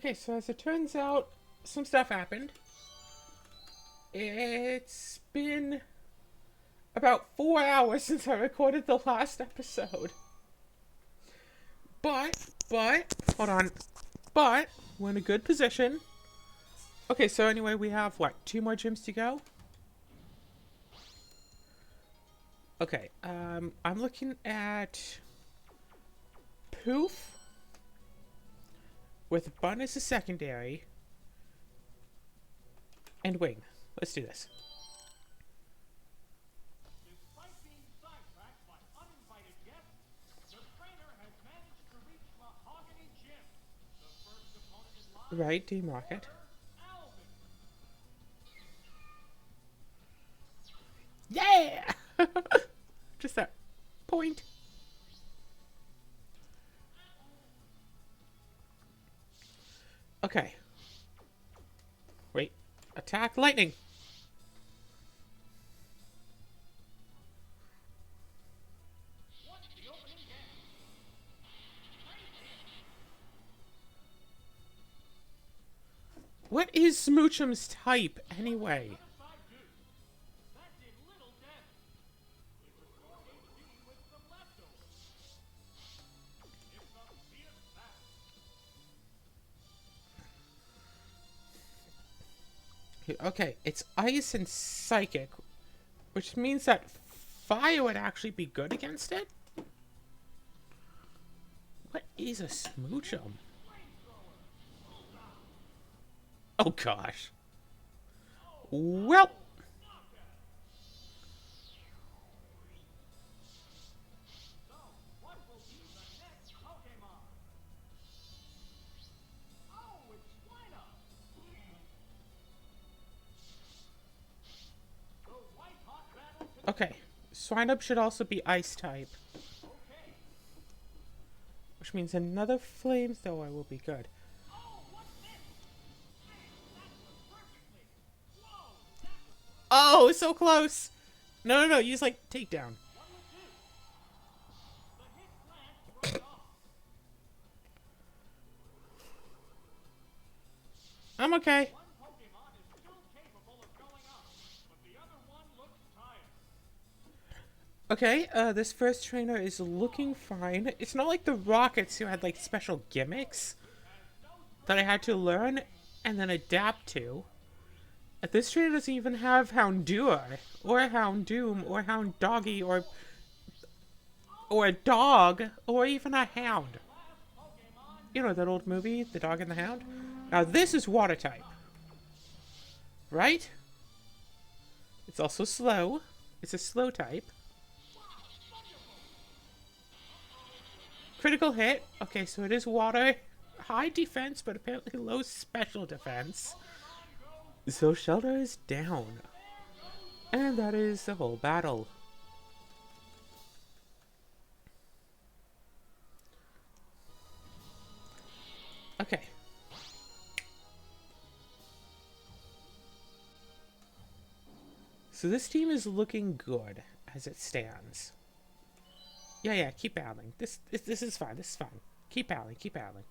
Okay, so as it turns out, some stuff happened. It's been about 4 hours since I recorded the last episode. Hold on. But, we're in a good position. Okay, so anyway, we have, what, 2 more gyms to go? Okay, I'm looking at Poof with Bun as a secondary and Wing. Let's do this. Despite being sidetracked by uninvited guests, the trainer has managed to reach Mahogany Gym. The first opponent in line, Right, Team Rocket. Alvin. Yeah! Just that point. Okay. Wait. Attack lightning. What's the opening game? What is Smoochum's type, anyway? Side deuce. That did little damage. It was more HP with some leftovers. It's a fierce battle. Okay, it's ice and psychic, which means that fire would actually be good against it? What is a Smoochum? Oh gosh. Well. So, what will be the next Pokemon? Oh, it's Swinub. The white hot battle to Okay, Swinub should also be ice type, okay. which means another flamethrower will be good. Oh, what's this? That was perfectly. Whoa, that was Oh, so close! No, use like takedown. what was this? The hit plant broke off. I'm okay. One Pokemon is still capable of going up, but the other one looks tired. Okay, this first trainer is looking fine. It's not like the Rockets who had like special gimmicks that I had to learn and then adapt to. This trainer doesn't even have Houndour, or Houndoom, or Houndoggy, or a dog, or even a hound. You know that old movie, The Dog and the Hound? Now this is water type. Right? It's also slow. It's a slow type. Critical hit. Okay, so it is water. High defense, but apparently low special defense. So Shelter is down. And that is the whole battle. Okay. So this team is looking good as it stands. Yeah, keep battling. This is fine. This is fine. Keep battling. Keep battling.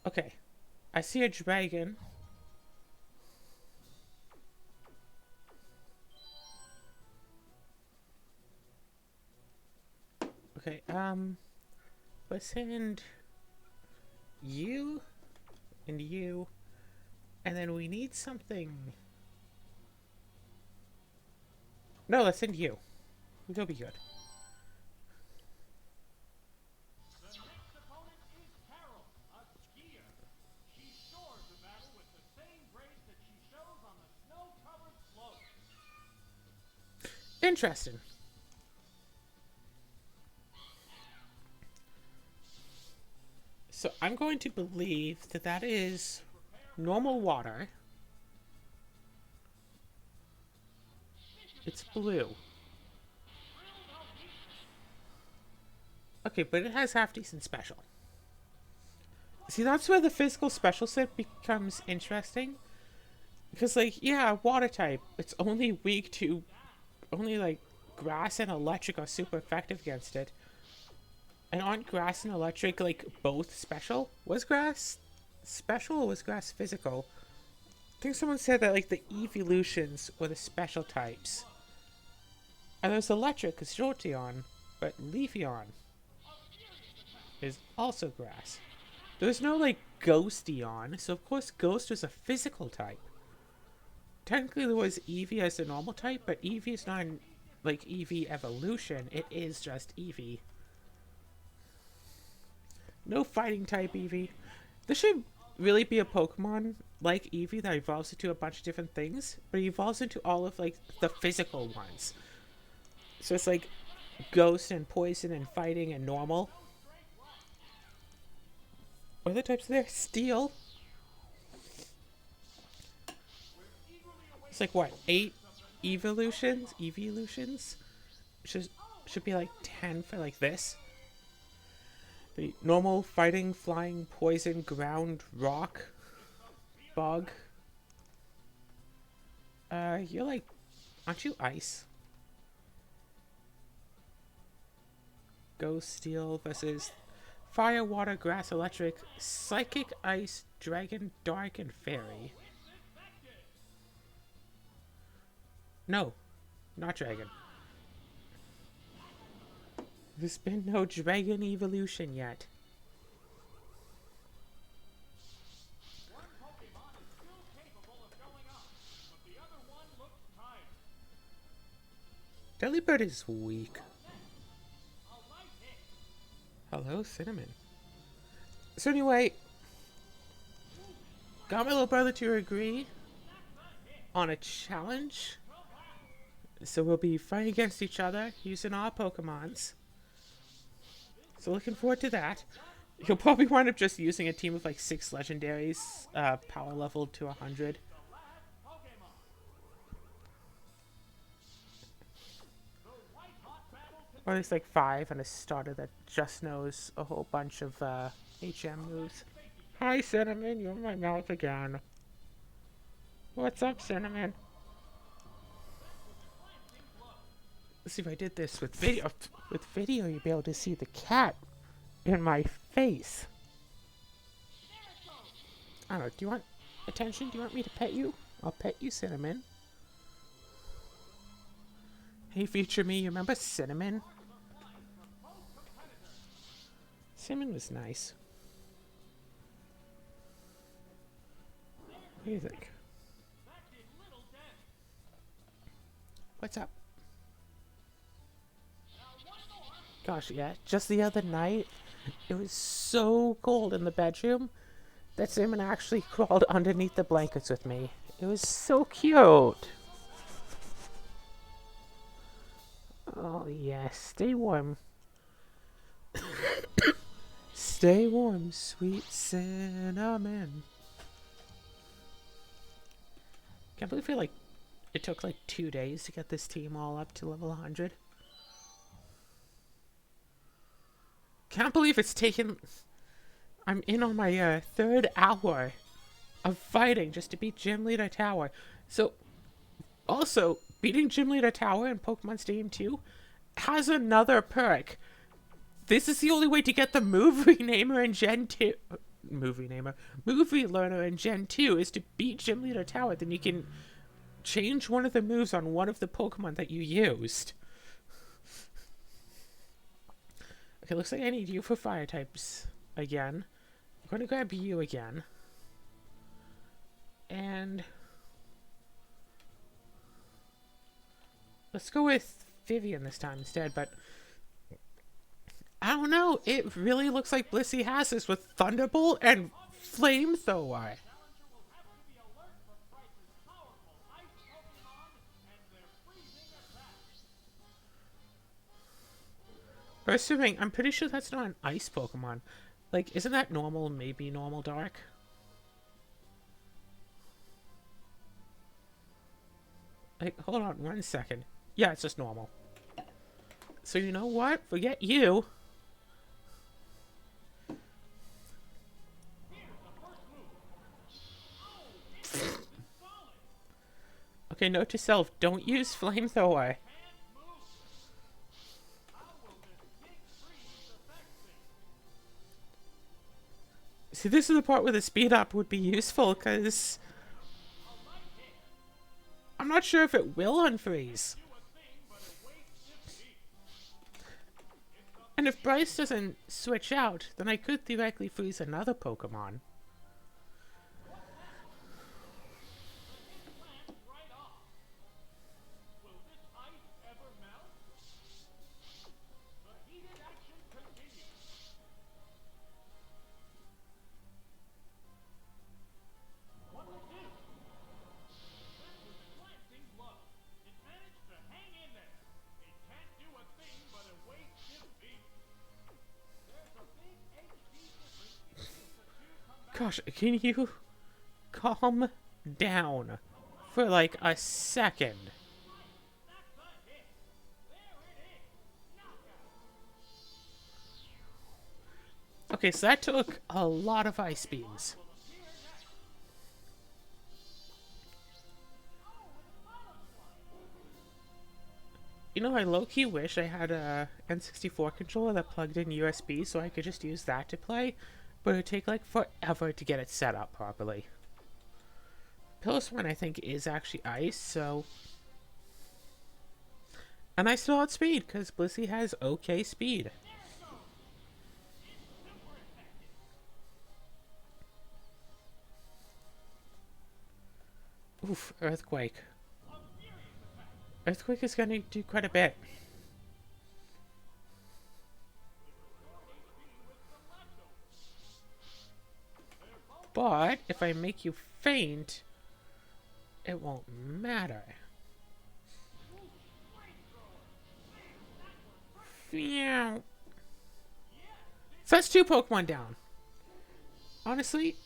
Okay. I see a dragon. Okay, let's send you and you, and then we need something. No, let's send you. It'll be good. The next opponent is Carol, a skier. She soars the battle with the same grace that she shows on the snow-covered slopes. Interesting. So I'm going to believe that that is normal water. It's blue. Okay, but it has half decent special. See, that's where the physical special set becomes interesting. Because, like, yeah, water type, it's only weak to, only, like, grass and electric are super effective against it. And aren't grass and electric, like, both special? Was grass special or was grass physical? I think someone said that, like, the evolutions were the special types. And there's electric, because Jolteon, but Leafeon is also grass. There's no, like, Ghosteon, so of course Ghost was a physical type. Technically there was Eevee as a normal type, but Eevee is not, like, Eevee evolution, it is just Eevee. No fighting type Eevee. This should really be a Pokemon like Eevee that evolves into a bunch of different things, but it evolves into all of, like, the physical ones. So it's like Ghost and Poison and Fighting and Normal. What other types are there? Steel. It's like what, 8 evolutions? Evolutions? Should be like 10 for like this. The normal, fighting, flying, poison, ground, rock, bug. You're like, aren't you ice? Ghost, steel versus fire, water, grass, electric, psychic, ice, dragon, dark, and fairy. No, not dragon. There's been no dragon evolution yet. One Pokemon is still capable of going up, but the other one looks tired. Delibird is weak. A light hit. Hello, Cinnamon. So anyway, got my little brother to agree on a challenge. So we'll be fighting against each other using our Pokemons. So looking forward to that. You'll probably wind up just using a team of like 6 legendaries, power level to 100. Or at least like 5 and a starter that just knows a whole bunch of HM moves. Hi Cinnamon, you're in my mouth again. What's up, Cinnamon? Let's see if I did this with video. With video, you'll be able to see the cat in my face. I don't know. Do you want attention? Do you want me to pet you? I'll pet you, Cinnamon. Hey, Future Me, you remember Cinnamon? Cinnamon was nice. What do you think? What's up? Gosh, yeah. Just the other night, it was so cold in the bedroom that Cinnamon actually crawled underneath the blankets with me. It was so cute. Oh, yes. Stay warm. Stay warm, sweet Cinnamon. Can't believe it took like 2 days to get this team all up to level 100. Can't believe it's taken... I'm in on my 3rd hour of fighting just to beat Gym Leader Tower. So, also, beating Gym Leader Tower in Pokemon Stadium 2 has another perk. This is the only way to get the Movie Namer in Gen 2... Movie Learner in Gen 2 is to beat Gym Leader Tower. Then you can change one of the moves on one of the Pokemon that you used. Okay, looks like I need you for fire types again. I'm going to grab you again. And let's go with Vivian this time instead, but I don't know. It really looks like Blissey has this with Thunderbolt and Flamethrower. Assuming, I'm pretty sure that's not an ice Pokemon. Like, isn't that normal? Maybe normal dark? Like, hold on 1 second. Yeah, it's just normal. So you know what? Forget you. Okay, note to self, don't use flamethrower. Can't move. How will this big freeze affect things? See, this is the part where the speed up would be useful, because A light hit. I'm not sure if it will unfreeze. Do a thing, but it wastes defeat. And if Bryce doesn't switch out, then I could theoretically freeze another Pokemon. Plants right off. Will this ice ever melt? The heated action continues. What to do? That was a glancing blow. It managed to hang in there. It can't do a thing but await defeat. There's a big HP difference between the two combatants. Gosh, can you calm down for like a second? That's a hit. There it is. Knockout. Okay, so that took a lot of ice beams. Will appear next. Oh, it's Butterfly. You know, I low-key wish I had a N64 controller that plugged in USB so I could just use that to play, but it would take like forever to get it set up properly. Piloswine, I think, is actually ice, so... And I still outspeed, because Blissey has okay speed. Super effective. Oof, Earthquake. A furious attack. Earthquake is gonna do quite a bit. But, if I make you faint, it won't matter. Phew. So that's 2 Pokemon down. Honestly,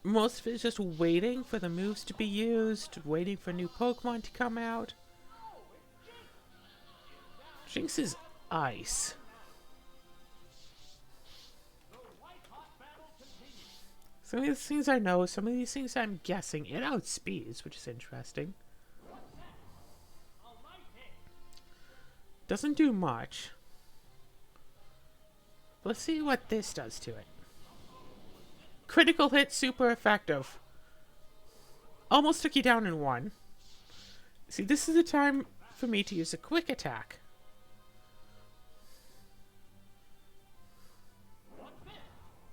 most of it is just waiting for the moves to be used, waiting for new Pokemon to come out. Jinx is ice. The white hot battle continues. Some of these things I know, some of these things I'm guessing. It outspeeds, which is interesting. A light hit. Doesn't do much. Let's see what this does to it. Critical hit, super effective. Almost took you down in one. See, this is the time for me to use a quick attack.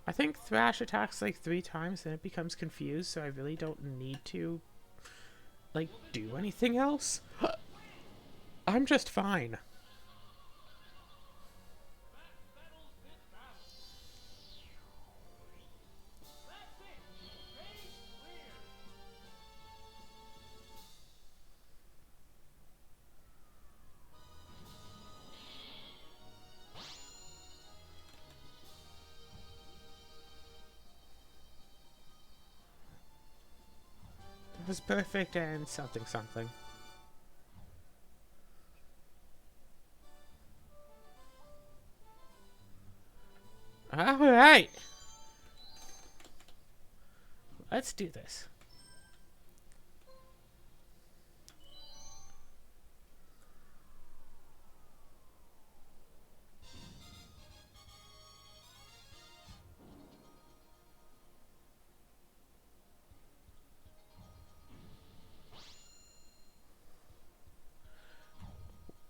I think Thrash attacks like 3 times and it becomes confused, so I really don't need to, like, do anything else. I'm just fine. Settles this battle. That's it. Stage clear. It was perfect and something something. Alright! Let's do this.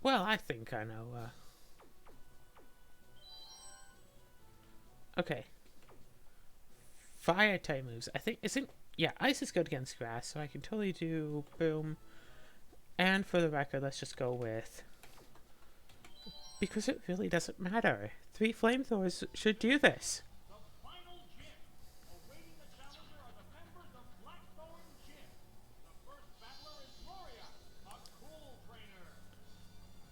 Well, I think I know, Okay. Fire type moves. I think, isn't... Yeah, ice is good against grass, so I can totally do boom. And for the record, let's just go with... Because it really doesn't matter. 3 flamethrowers should do this. The final gym. Awaiting the challenger are the members of Blackthorn Gym. The first battler is Gloria, a cool trainer.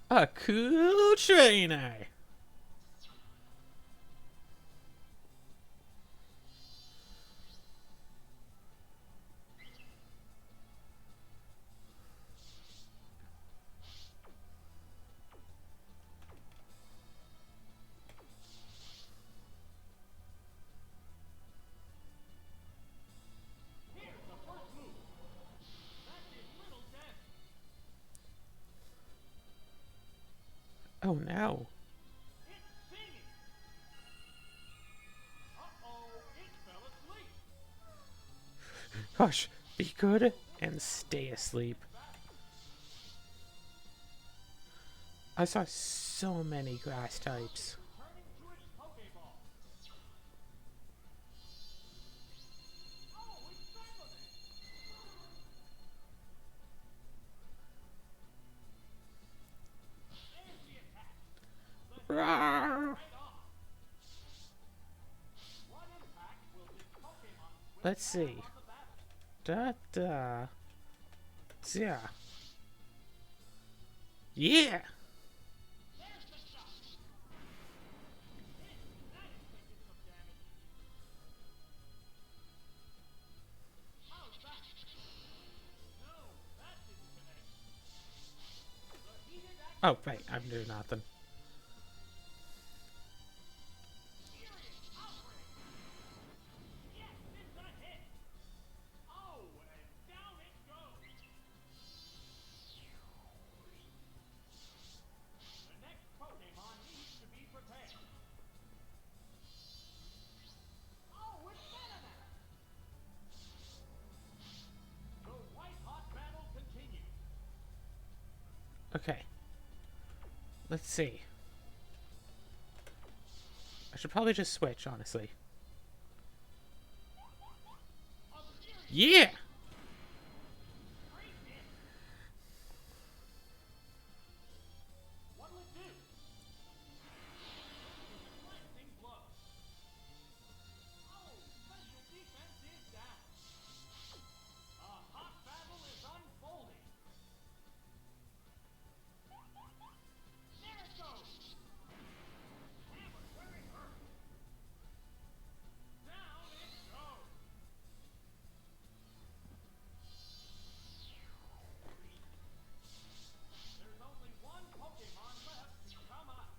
A cool trainer! Here's the first move. That Oh no. It's singing. Uh-oh, it fell asleep. Hush, be good and stay asleep. I saw so many grass types. Turning to its Pokeball. Oh, it's Sableye. There's the attack. The hit Rawr. right off. What impact will this Pokemon switch Let's see. have on the battle? Da da. Yeah. Yeah. There's the shot. Hit. That inflicted some damage. How's that? No, that didn't connect. The heated action Oh, right. I'm doing nothing. furious outrage. Yes, it's a hit. Oh, and down it goes. The next Pokemon needs to be prepared. Oh, it's Venonat. The white-hot battle continues. Okay. Let's see. I should probably just switch, honestly. A furious Yeah! great hit. What'll it do? Glancing blow. Oh, special defense is down. A hot battle is unfolding. There it goes. Hammered where it hurt. Down it goes. There's only one Pokemon left to come out.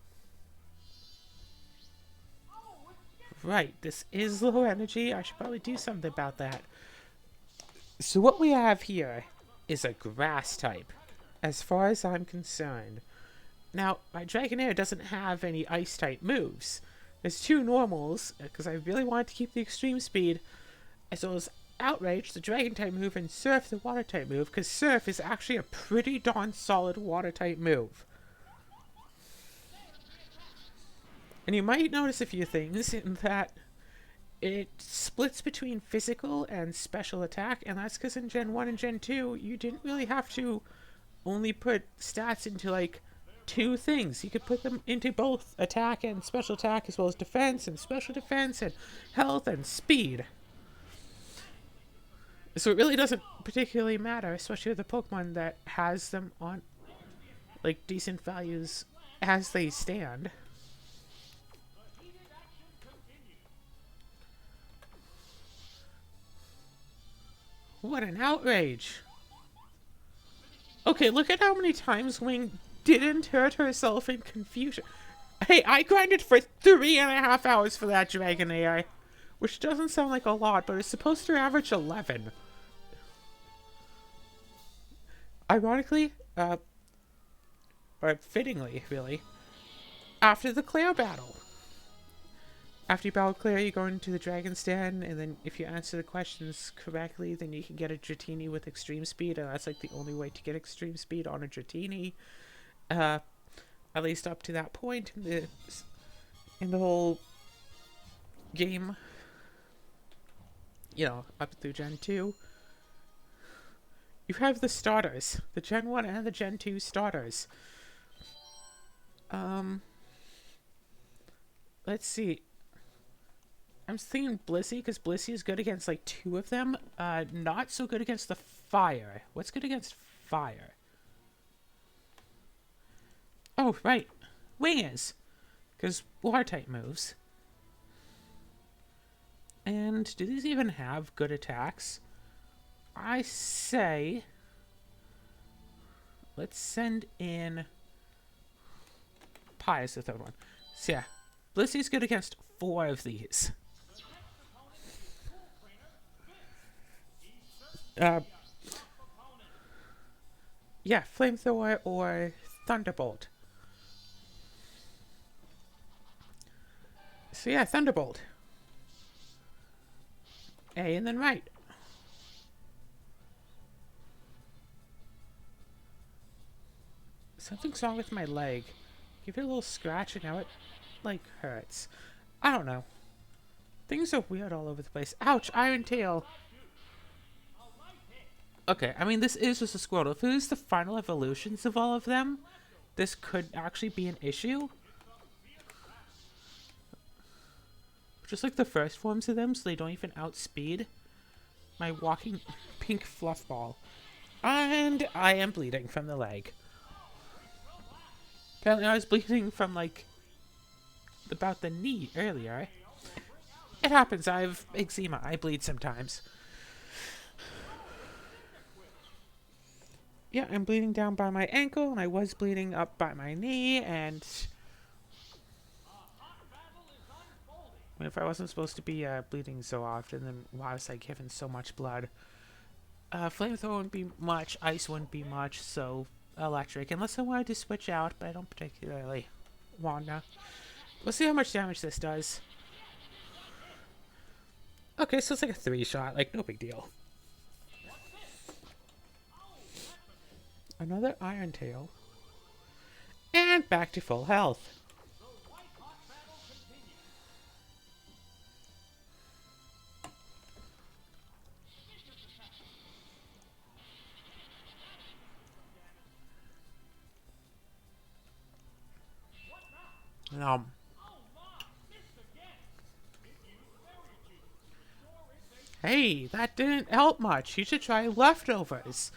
Oh, it's Right, this is low energy. I should probably do something about that. So what we have here is a grass type, as far as I'm concerned. Now, my Dragonair doesn't have any ice type moves. There's two normals, because I really wanted to keep the extreme speed, as well as Outrage, the dragon type move, and Surf, the water type move, because Surf is actually a pretty darn solid water type move. And you might notice a few things in that it splits between physical and special attack, and that's because in Gen 1 and Gen 2, you didn't really have to only put stats into like two things. You could put them into both attack and special attack, as well as defense and special defense, and health and speed. So it really doesn't particularly matter, especially with a Pokemon that has them on like decent values as they stand. the heated action continues. What an outrage! Okay, look at how many times Wing didn't hurt herself in confusion. Hey, I grinded for 3.5 hours for that Dragon AI, which doesn't sound like a lot, but it's supposed to average 11. Ironically, or fittingly, really, after the Claire battle. After you battle Claire, you go into the Dragon's Den, and then if you answer the questions correctly, then you can get a Dratini with extreme speed, and that's like the only way to get extreme speed on a Dratini. At least up to that point in the whole game. You know, up through Gen 2. You have the starters, the Gen 1 and the Gen 2 starters. Let's see. I'm thinking Blissey, because Blissey is good against like two of them. Not so good against the fire. What's good against fire? Oh, right. Wing is. Because water type moves. And do these even have good attacks? I say, let's send in Pi as the third one. So yeah, Blissey's good against 4 of these. Yeah, Flamethrower or Thunderbolt. So yeah, Thunderbolt. A and then right. Something's wrong with my leg. Give it a little scratch and now it, like, hurts. I don't know. Things are weird all over the place. Ouch, Iron Tail. Okay, I mean, this is just a Squirtle. If it is the final evolutions of all of them, this could actually be an issue. Just like the first forms of them, so they don't even outspeed my walking pink fluff ball. And I am bleeding from the leg. Apparently I was bleeding from, like, about the knee earlier. It happens, I have eczema. I bleed sometimes. Yeah, I'm bleeding down by my ankle, and I was bleeding up by my knee, and I mean, if I wasn't supposed to be bleeding so often, then why was I given so much blood? Flamethrower wouldn't be much, ice wouldn't be much, so electric. Unless I wanted to switch out, but I don't particularly want to. We'll see how much damage this does. Okay, so it's like a 3-shot, like, no big deal. Another Iron Tail. And back to full health. Hey, that didn't help much. You should try leftovers.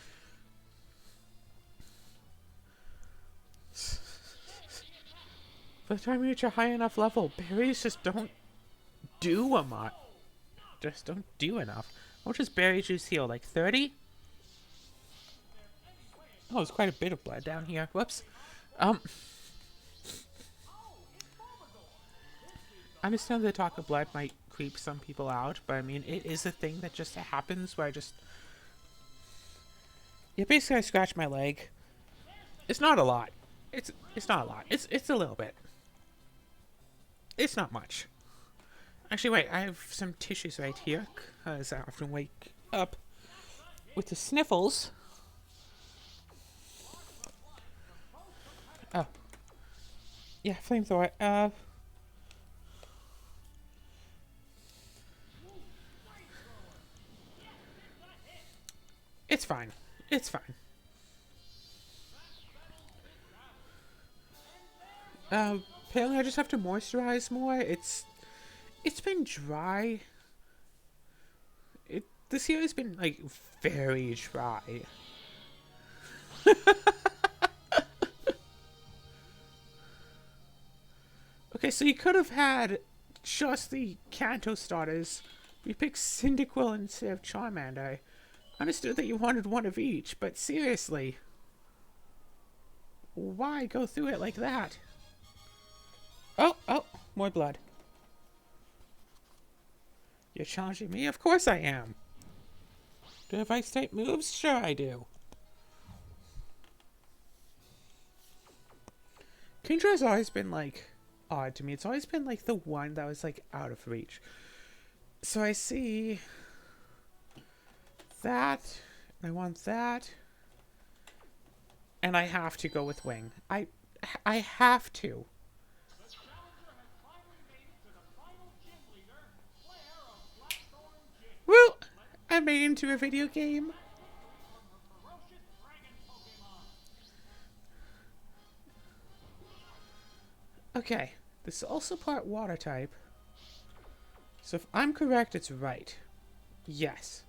By the time you reach a high enough level, berries just don't do a lot. Just don't do enough. How much does berry juice heal? Like 30? Oh, there's quite a bit of blood down here. Whoops. I understand the talk of blood might creep some people out, but I mean, it is a thing that just happens where I just... Yeah, basically I scratched my leg. It's not a lot. It's not a lot. It's a little bit. It's not much. Actually, wait, I have some tissues right here, because I often wake up with the sniffles. Oh. Yeah, flamethrower. It's fine. It's fine. Apparently I just have to moisturize more. It's been dry. This year has been, like, very dry. Okay, so you could have had just the Kanto starters. You picked Cyndaquil instead of Charmander. I understood that you wanted one of each, but seriously. Why go through it like that? Oh, more blood. You're challenging me? Of course I am. Do I have Ice-type moves? Sure I do. Kindra's always been, like, odd to me. It's always been, like, the one that was, like, out of reach. So I see that. I want that. And I have to go with Wing. I have to. Well, I made it into a video game. Okay, this is also part water type. So if I'm correct, it's right. Yes.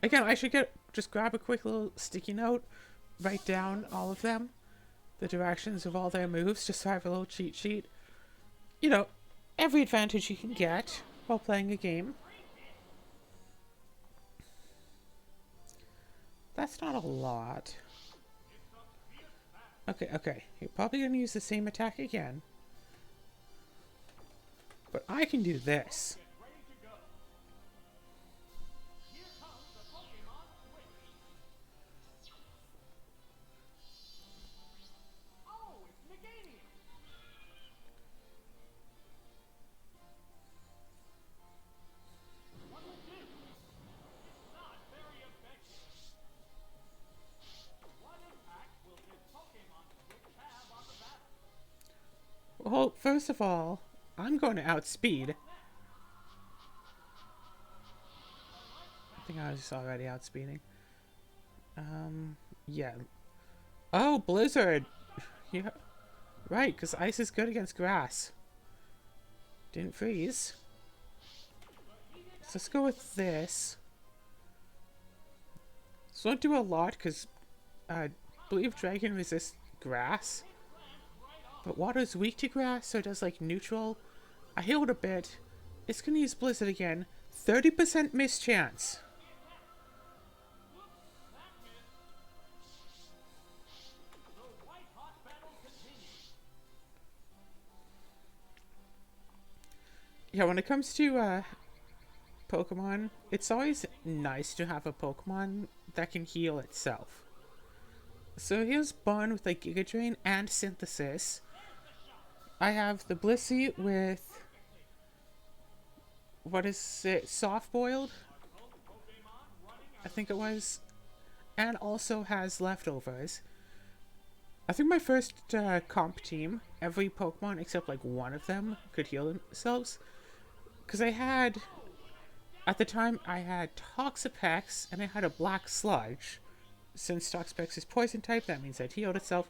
Again, I should just grab a quick little sticky note, write down all of them, the directions of all their moves, just so I have a little cheat sheet. You know, every advantage you can get while playing a game. That's not a lot. Okay. You're probably going to use the same attack again. But I can do this. Well, first of all, I'm going to outspeed. I think I was already outspeeding. Yeah. Oh, Blizzard! Yeah. Right, because ice is good against grass. Didn't freeze. So let's go with this. So don't do a lot, because I believe Dragon resists grass. But water is weak to grass, so it does like neutral. I healed a bit. It's gonna use Blizzard again. 30% miss chance. Yeah, when it comes to Pokemon, it's always nice to have a Pokemon that can heal itself. So here's Bun with like Giga Drain and Synthesis. I have the Blissey with, what is it, Soft Boiled? I think it was. And also has Leftovers. I think my first comp team, every Pokemon except like one of them could heal themselves. Because I had, at the time, I had Toxapex and I had a Black Sludge. Since Toxapex is poison type, that means it healed itself.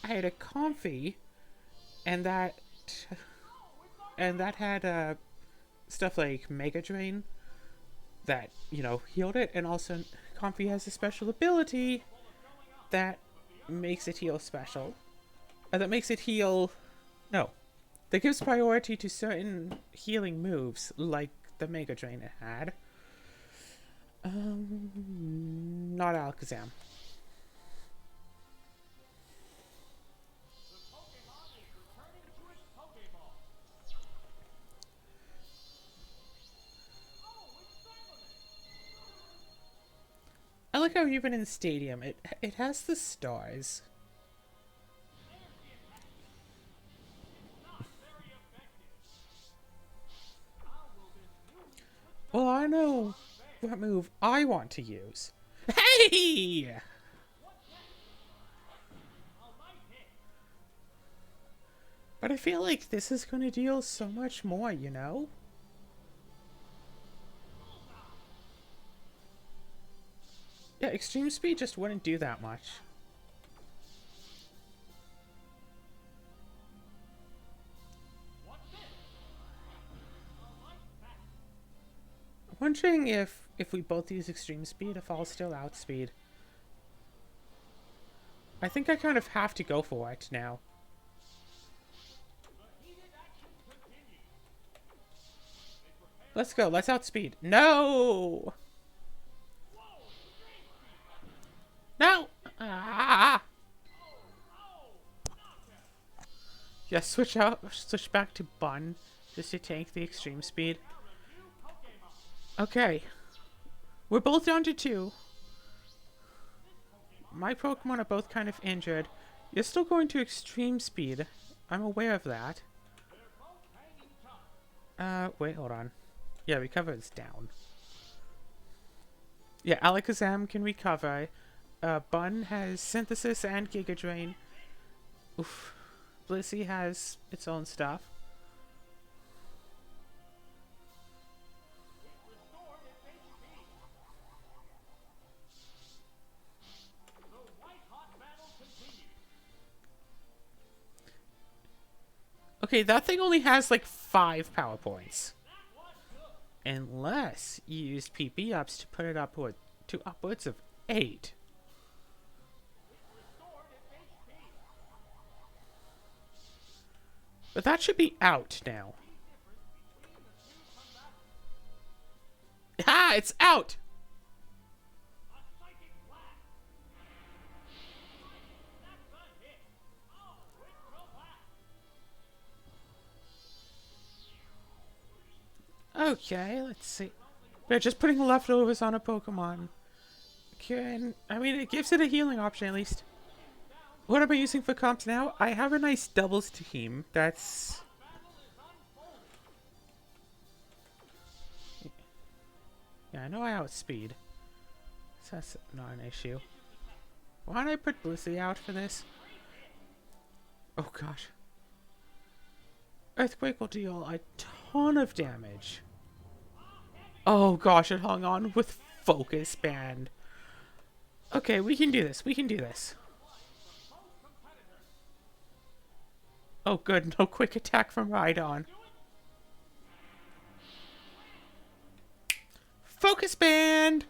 I had a Comfey, and that had stuff like Mega Drain that, you know, healed it, and also Comfey has a special ability that makes it heal special. That makes it heal... No. That gives priority to certain healing moves, like the Mega Drain it had. Not Alakazam. I like how even in Stadium, it has the stars. Well, I know what move I want to use. Hey! But I feel like this is going to deal so much more, you know? Yeah, Extreme Speed just wouldn't do that much. I'm wondering if we both use Extreme Speed, if I'll still outspeed. I think I kind of have to go for it now. Let's go, let's outspeed. No! No! Ah! Yeah, switch back to Bun, just to tank the Extreme Speed. Okay. We're both down to 2. My Pokemon are both kind of injured. You're still going to Extreme Speed. I'm aware of that. Wait, hold on. Yeah, recover is down. Yeah, Alakazam can recover. Bun has Synthesis and Giga Drain. Oof. Blissey has its own stuff. Okay, that thing only has like 5 power points. Unless you used PP ups to put it upward to upwards of 8. But that should be out now. Ah, it's out! Okay, let's see. We're just putting leftovers on a Pokemon. I mean, it gives it a healing option at least. What am I using for comps now? I have a nice doubles team. That's... Yeah, I know I outspeed. So that's not an issue. Why don't I put Blissey out for this? Oh gosh. Earthquake will deal a ton of damage. Oh gosh, it hung on with Focus Band. Okay, we can do this. We can do this. Oh good, no quick attack from Rhydon. Focus Band!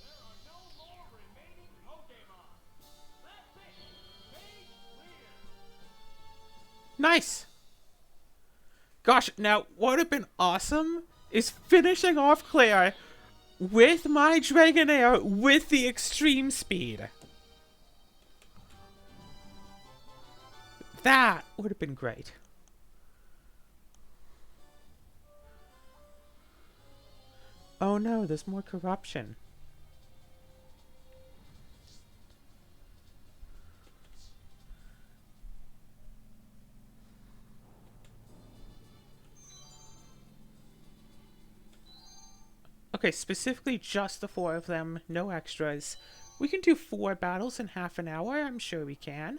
There are no more remaining Pokemon. That's it. Stage clear. Nice! Gosh, now what would have been awesome is finishing off Claire with my Dragonair with the extreme speed. That would have been great. Oh no, there's more corruption. Okay, specifically just the 4 of them, no extras. We can do 4 battles in half an hour, I'm sure we can.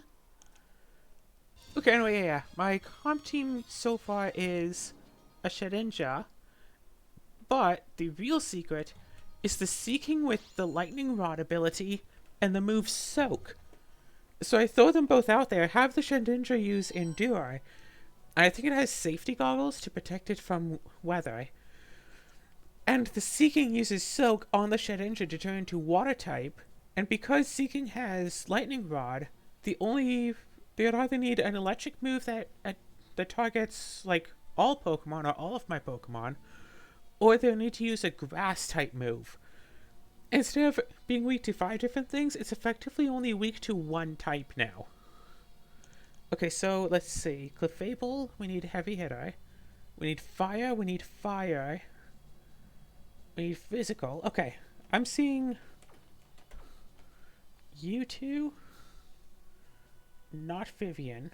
Okay, anyway, yeah, my comp team so far is a Shedinja, but the real secret is the Seeking with the Lightning Rod ability and the move Soak. So I throw them both out there, have the Shedinja use Endure, and I think it has safety goggles to protect it from weather. And the Seeking uses Soak on the Shedinja to turn into Water type, and because Seeking has Lightning Rod, they would either need an electric move that targets like all Pokemon or all of my Pokemon, or they'll need to use a Grass type move. Instead of being weak to 5 different things, it's effectively only weak to 1 type now. Okay, so let's see. Clefable, we need Heavy Hitter. We need Fire, we need Fire. We need Physical. Okay, I'm seeing you two. Not Vivian.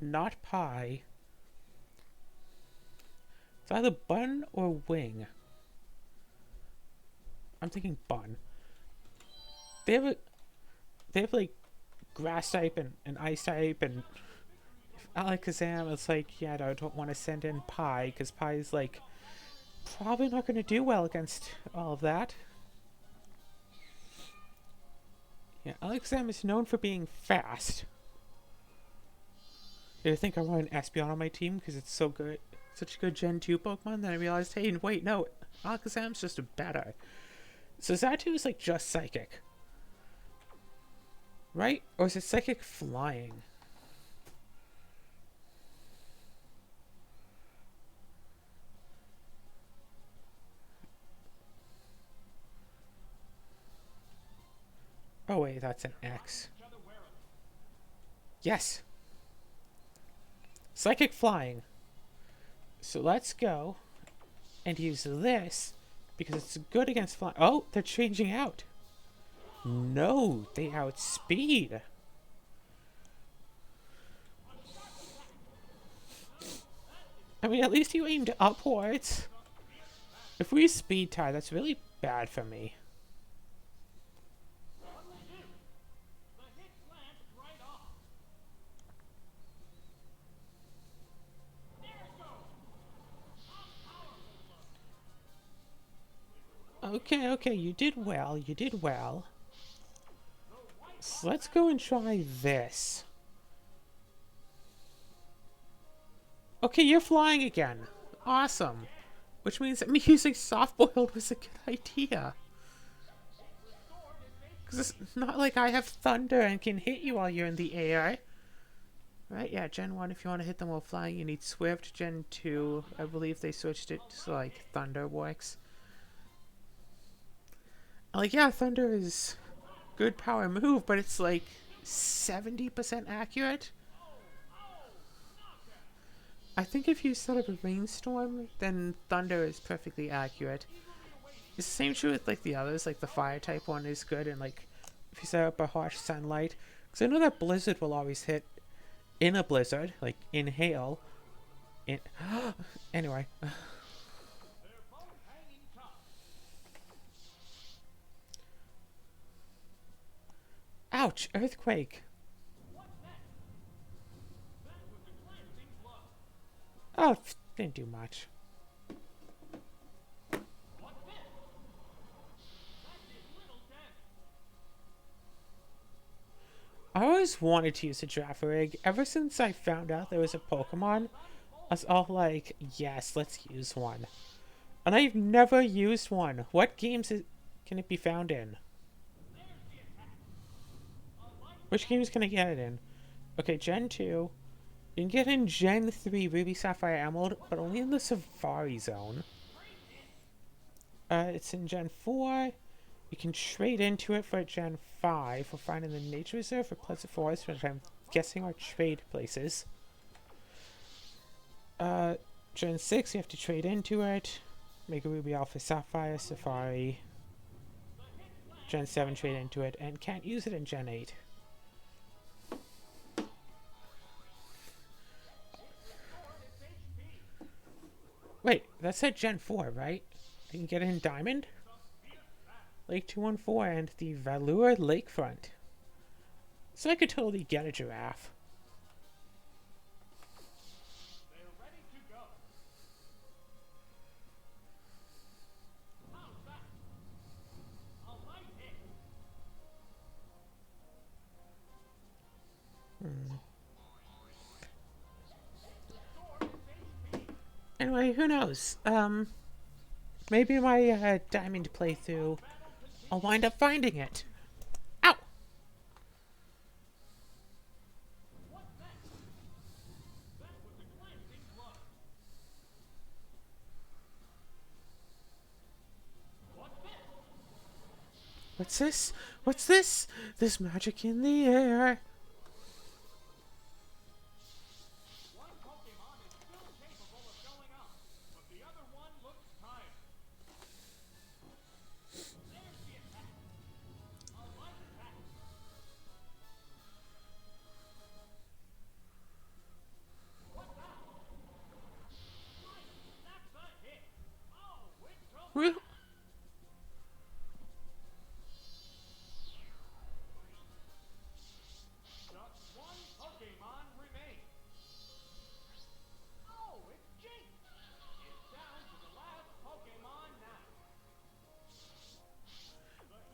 Not Pie. It's either Bun or Wing. I'm thinking Bun. They have like Grass type and Ice type, and Alakazam, it's like, yeah, I don't want to send in Pie, because Pie is like probably not going to do well against all of that. Yeah, Alakazam is known for being fast. I think I want an Espeon on my team because it's so good, such a good Gen 2 Pokemon. Then I realized, hey, wait, no, Alakazam's just better. So Xatu is like just Psychic, right? Or is it Psychic Flying? Oh wait, that's an X. Yes. Psychic Flying. So let's go and use this because it's good against flying. Oh, they're changing out. No, they outspeed. I mean, at least you aimed upwards. If we speed tie, that's really bad for me. The hit lands right off. There it goes. A powerful blow. Okay, you did well. You did well. So let's go and try this. Okay, you're flying again. Awesome. Which means that me using Soft Boiled was a good idea. Because it's not like I have Thunder and can hit you while you're in the air. Right, yeah, Gen 1, if you want to hit them while flying, you need Swift. Gen 2, I believe they switched it to, like, Thunder works. Like, yeah, Thunder is good power move, but it's, like, 70% accurate. I think if you set up a Rainstorm, then Thunder is perfectly accurate. It's the same true with, like, the others, like, the Fire type one is good, and, like, if you set up a Harsh Sunlight. Because I know that Blizzard will always hit in a blizzard, like in hail. In anyway. They're both hanging tough. Ouch! Earthquake. What's next? Oh, didn't do much. What's this? That did little damage. I always wanted to use a Girafarig. Ever since I found out there was a Pokemon, I was all like, yes, let's use one. And I've never used one. What can it be found in? Which games can I get it in? Okay, Gen 2. You can get in Gen 3 Ruby Sapphire Emerald, but only in the Safari Zone. It's in Gen 4. You can trade into it for Gen 5 for finding the Nature Reserve for Pleasant Forest, which I'm guessing are trade places. Gen 6, you have to trade into it. Mega Ruby Alpha Sapphire Safari. Gen 7, trade into it, and can't use it in Gen 8. Wait, that said Gen 4, right? I can get it in Diamond? Lake 214 and the Valur Lakefront. So I could totally get a giraffe. They're ready to go. How's that? A light hit. Restored its HP. Anyway, who knows? Maybe my Diamond playthrough, I'll wind up finding it. Ow! What's that? That was a glancing blow. What's this? What's this? What's this? There's magic in the air. One Pokemon is still capable of going up, but the other one looks tired. There's the attack. A light attack. What's that? Light. That's a hit. Oh, it's a Re- Just one Pokemon remains. Oh, it's Jynx. It's down to the last Pokemon now.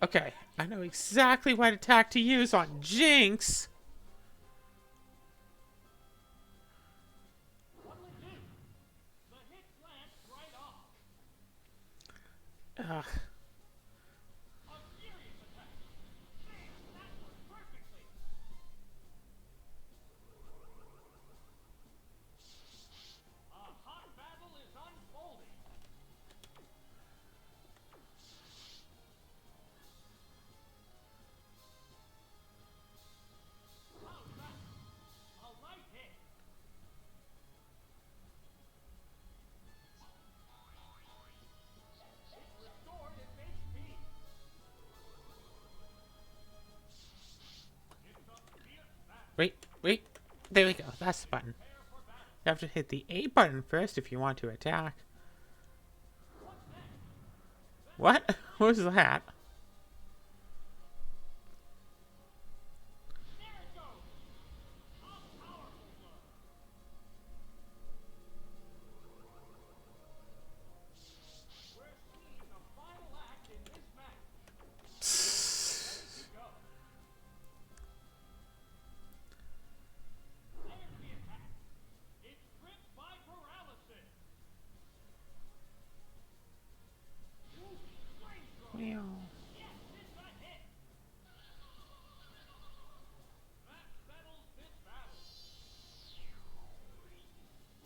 Okay, I know exactly what attack to use on Jinx. What'll it do? The hit glanced right off. Ugh. A furious attack. Man, that worked perfectly. A hot battle is unfolding. How's that? A light hit. It restored its HP. It's a fierce battle. Wait. There we go. That's the button. Prepare for battle. You have to hit the A button first if you want to attack. What's next? What? What was that? There it goes. A powerful blow. We're seeing the final act in this match. Ready to go. There's the attack. It's gripped by paralysis. Ooh, flamethrower. Meow. Yes, it's a hit. That settles this battle.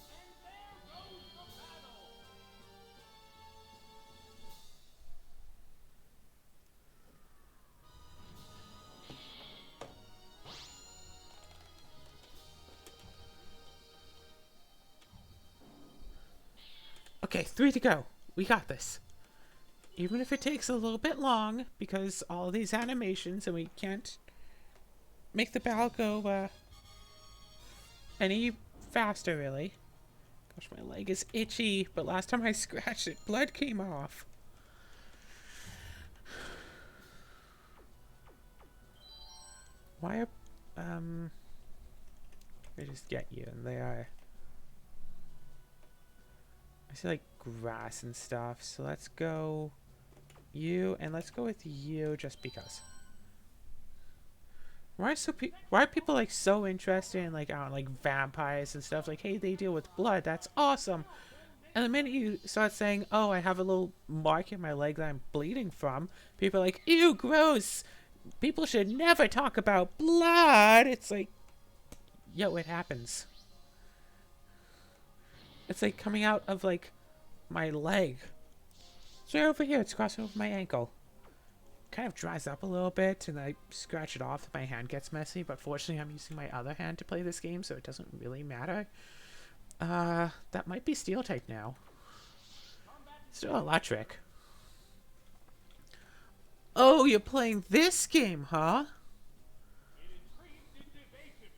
And there goes the battle. Okay, 3 to go. We got this. Even if it takes a little bit long, because all of these animations and we can't make the battle go any faster, really. Gosh, my leg is itchy, but last time I scratched it, blood came off. Why are, they just get you, and they are... I see like grass and stuff. So let's go you, and let's go with you just because. Why are people like so interested in like I don't know, like vampires and stuff? Like, hey, they deal with blood. That's awesome. And the minute you start saying, "Oh, I have a little mark in my leg that I'm bleeding from," people are like, "Ew, gross." People should never talk about blood. It's like, yo, it happens. It's like coming out of like my leg. It's right over here. It's crossing over my ankle. Kind of dries up a little bit, and I scratch it off if my hand gets messy. But fortunately, I'm using my other hand to play this game, so it doesn't really matter. That might be steel type now. Still electric. Oh, you're playing this game, huh? It increased its evasiveness.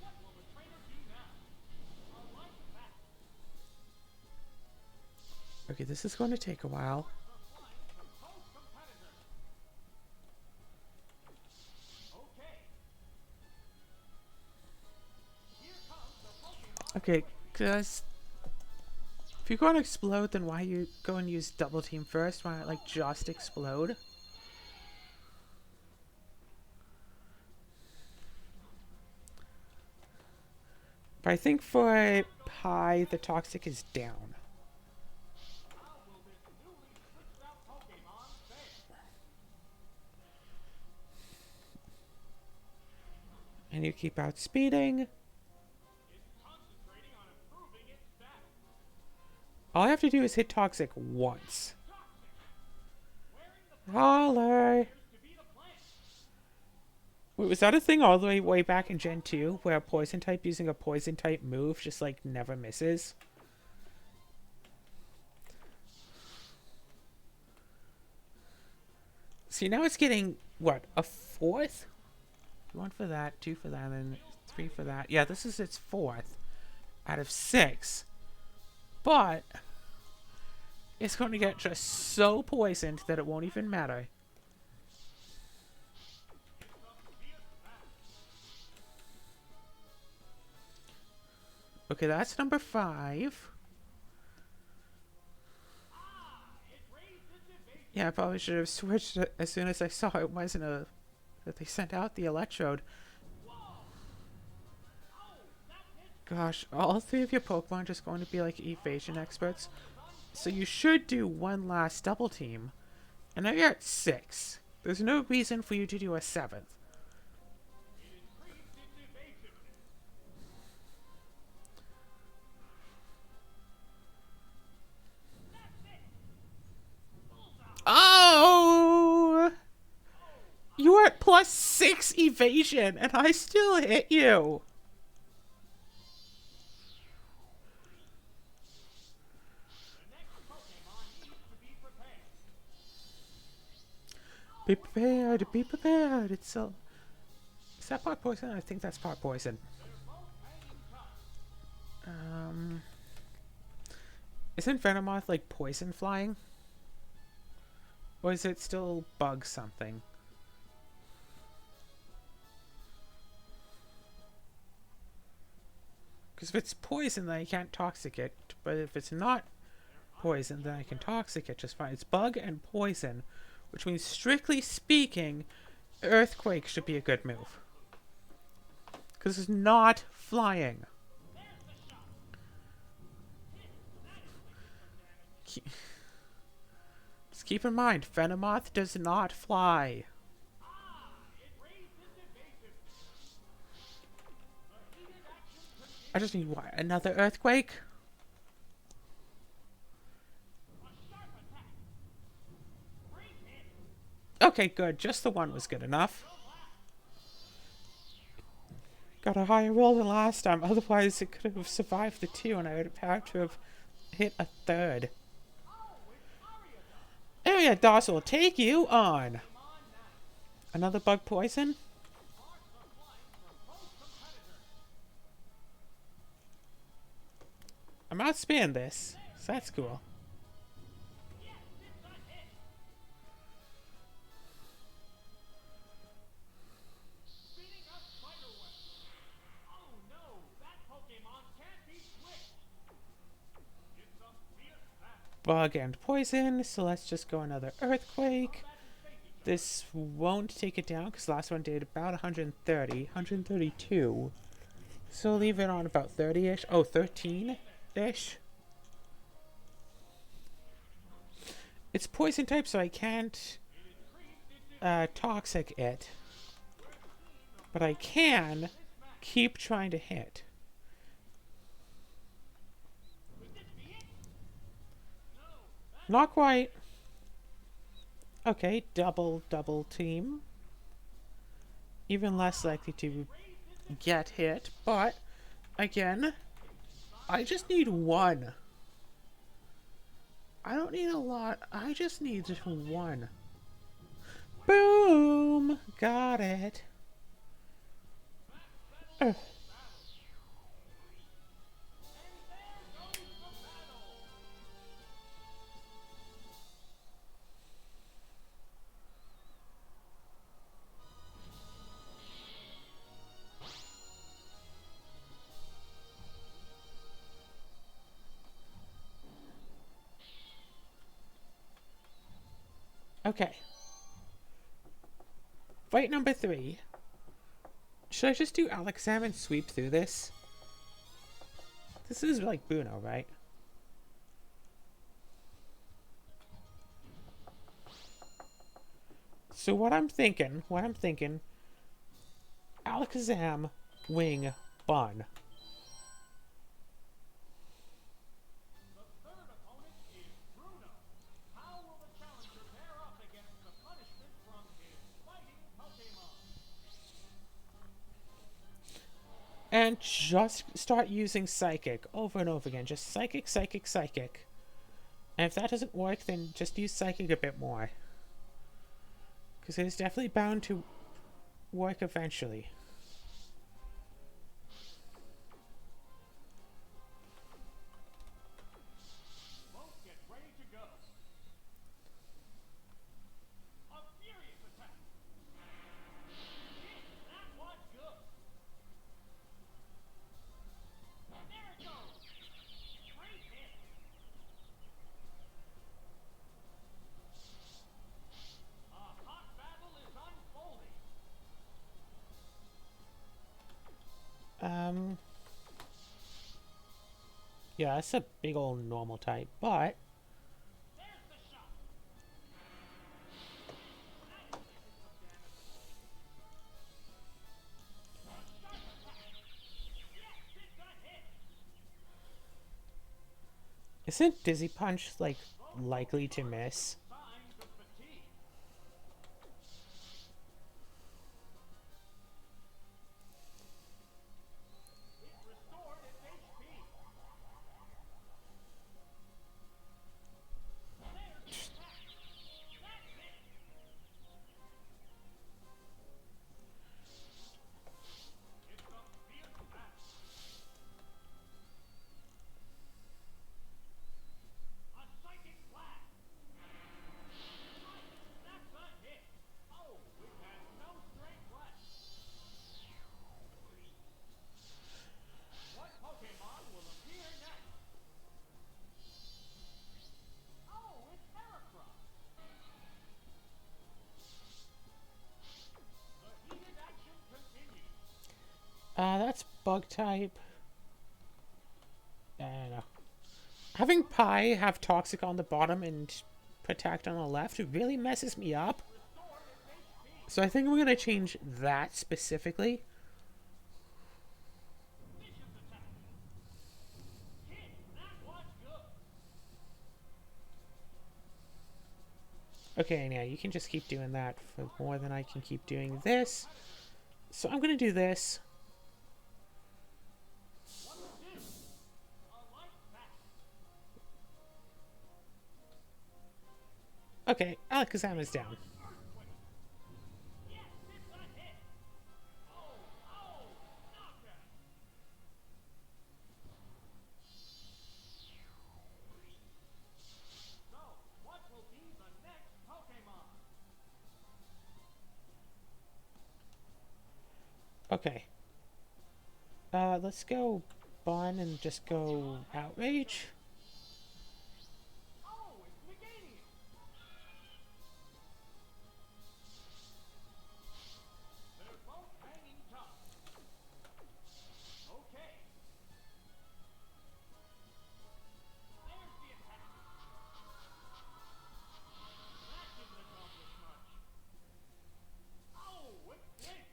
What will the trainer do now? I like that. Okay, this is going to take a while. Applying proposed competitor. Okay. Here comes the Pokemon. Okay, cause if you're going to explode, then why you go and use double team first? Why not like just explode? But I think for Pi, the toxic is down. How will this newly switched out Pokemon fare? And you keep outspeeding. It's concentrating on improving its stats. All I have to do is hit toxic once. Toxic. Wearing the Holler! appears to be the plan. Wait, was that a thing all the way back in Gen 2 where a poison type using a poison type move just like never misses? See, now it's getting, what, a fourth? One for that, two for that, and three for that. Yeah, this is its fourth out of 6. But it's going to get just so poisoned that it won't even matter. Okay, that's number 5. It raised its evasiveness. Yeah, I probably should have switched it as soon as I saw it wasn't a... that they sent out the electrode. Oh, that hit. Gosh, all 3 of your Pokemon are just going to be like evasion experts. So you should do one last double team. And now you're at 6. There's no reason for you to do a 7th. It increased its evasiveness. That's it. Bullseye. Oh! You are at plus 6 evasion, and I still hit you. The next Pokemon needs to be prepared. Be prepared, be prepared. It's so... Is that part poison? I think that's part poison. They're both hanging tough. Isn't Venomoth like poison flying? Or is it still bug something? Because if it's poison, then I can't toxic it. But if it's not poison, then I can toxic it just fine. It's bug and poison, which means strictly speaking, Earthquake should be a good move. Because it's not flying. Just keep in mind, Venomoth does not fly. It raised its evasiveness. The heated action continues. I just need what? Another Earthquake? A sharp attack. Great hit. Okay, good. Just the one was good enough. Got a higher roll than last time, otherwise it could have survived the 2 and I would have had to have hit a 3rd. Oh, it's Ariados. Oh yeah, DOS will take you on. Pokemon 9. Another bug poison? Marks applying proposed competitor. I'm outspeeding this, so that's cool. Yes, it's a hit. Spinning up spiderweb. Oh no, that Pokemon can't bug and poison, so let's just go another earthquake. This won't take it down because the last one did about 130, 132. So we'll leave it on about 30-ish. Oh, 13-ish. It's poison type, so I can't toxic it. But I can keep trying to hit. Not quite. Okay, double team. Even less likely to get hit, but again, I just need one. I don't need a lot. I just need just one. Boom! Got it. Ugh. Okay. Fight number 3. Should I just do Alakazam and sweep through this? This is like Bruno, right? So what I'm thinking, Alakazam, Wing, Bun. The third opponent is Bruno. How will the challenger pair up against the punishment from his fighting Pokemon? And just start using Psychic over and over again. Just Psychic, Psychic, Psychic. And if that doesn't work, then just use Psychic a bit more. Because it is definitely bound to work eventually. Both get ready to go. A furious attack. That was good. There it goes. Great hit. A hot battle is unfolding. Yeah, that's a big old normal type, but There's the shot. That is getting some damage. A sharp attack. Yes, it's a hit. isn't Dizzy Punch like likely to miss? Signs of fatigue. It restored its HP. There's the attack. That's it. It's a fierce battle. A psychic blast. That's a hit. Oh, it has no strength left. What Pokemon will appear next? Oh, it's Heracross. The heated action continues. That's bug type. I don't know. Having Pi have Toxic on the bottom and Protect on the left really messes me up. Restored its HP. So I think we're gonna change that specifically. Vicious attack. Hit. That was good. Okay, now you can just keep doing that for more than I can keep doing this. So I'm gonna do this. What's this? A light bat. Okay, Alakazam is down. Earthquake. Yes, it's a hit. Oh, knockout. So, what will be the next Pokemon? Okay. Let's go Bun and just go Outrage. Oh,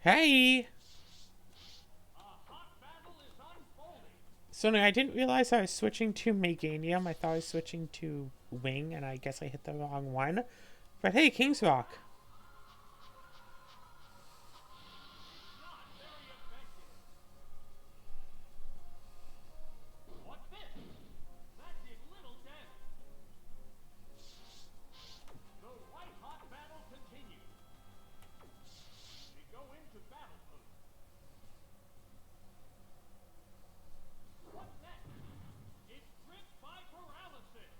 Hey! A hot battle is unfolding. So no, I didn't realize I was switching to Meganium. I thought I was switching to Wing, and I guess I hit the wrong one. But hey, King's Rock. Not very effective. What's this? That did little damage. The white hot battle continues. We go into battle mode. What's next? It's gripped by paralysis.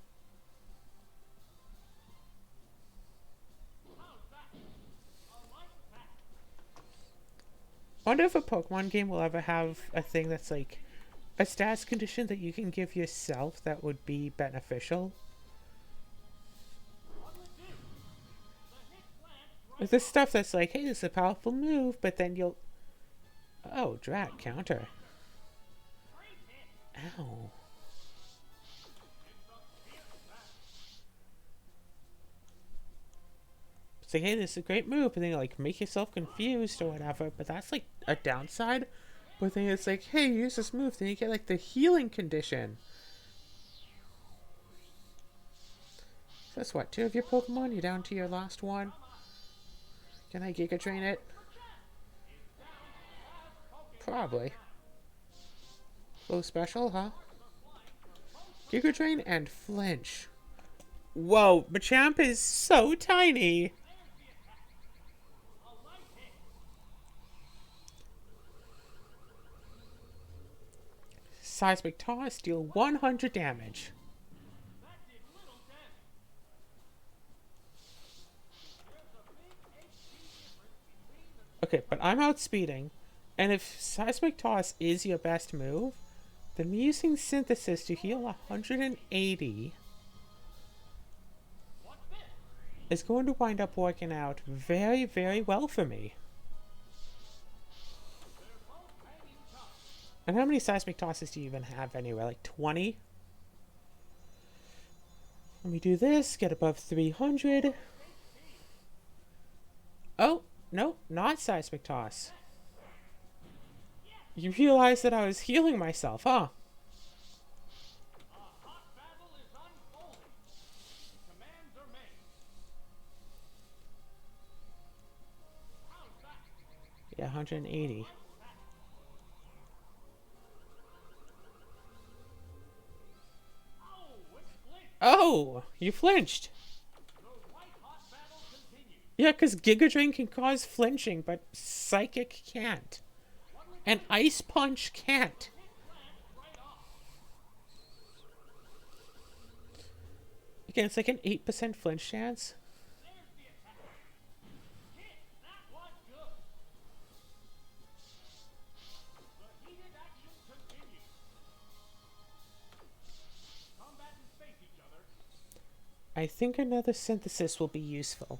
How's that? A light attack. I wonder if a Pokemon game will ever have a thing that's like a stats condition that you can give yourself that would be beneficial. What'll it do? The hit glanced right Like this stuff that's like, hey, this is a powerful move, but then you'll... Oh, drag, counter. great hit. Ow. It's a fierce battle. It's like, hey, this is a great move, and then you like make yourself confused or whatever, but that's like a downside. But then it's like, hey, use this move, then you get like the healing condition. So that's what, 2 of your Pokemon? You're down to your last one. Can I Giga Drain it? Probably. Low special, huh? Giga Drain and flinch. Whoa, Machamp is so tiny. Seismic Toss, deal 100 damage. That did little damage. There's a big HP difference between the Okay, but I'm outspeeding, and if Seismic Toss is your best move, then me using Synthesis to heal 180 What's this? is going to wind up working out very, very well for me. They're both hanging tough. And how many Seismic Tosses do you even have anyway? Like 20? Let me do this, get above 300. Oh, no, not Seismic Toss. You realize that I was healing myself, huh? A hot battle is unfolding. Commands are made. How's that? Yeah, 180. Oh, it's flinched. Oh, you flinched. The white hot battle continues. Yeah, because Giga Drain can cause flinching, but Psychic can't. And Ice Punch can't. Glanced right off. Again, it's like an 8% flinch chance. There's the attack. Hit. That was good. The heated action continues. Combatants face each other. I think another Synthesis will be useful.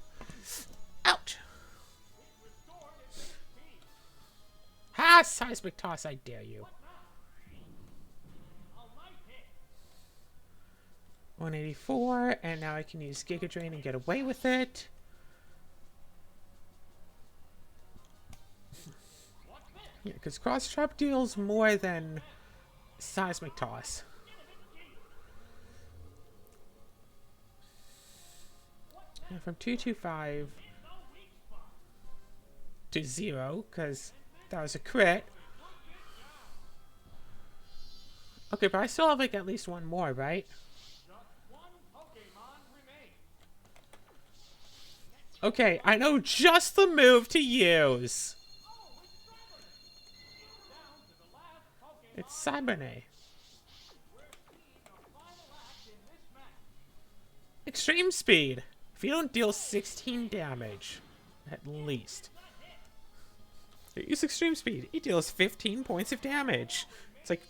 Ouch! It restored its HP. Ha! Seismic Toss, I dare you. A light hit. 184, and now I can use Giga Drain and get away with it. What's this? Yeah, because Cross Trap deals more than Seismic Toss. Yeah, from 225 It's a weak spot. to 0, because that was a crit. Okay, but I still have like at least one more, right? Just one Pokemon remains. Okay, I know just the move to use. Oh, it's down to the last Pokemon. It's Sabane. We're seeing a final act in this match. Extreme Speed. If you don't deal 16 damage, at least. Use Extreme Speed. It deals 15 points of damage. It's like...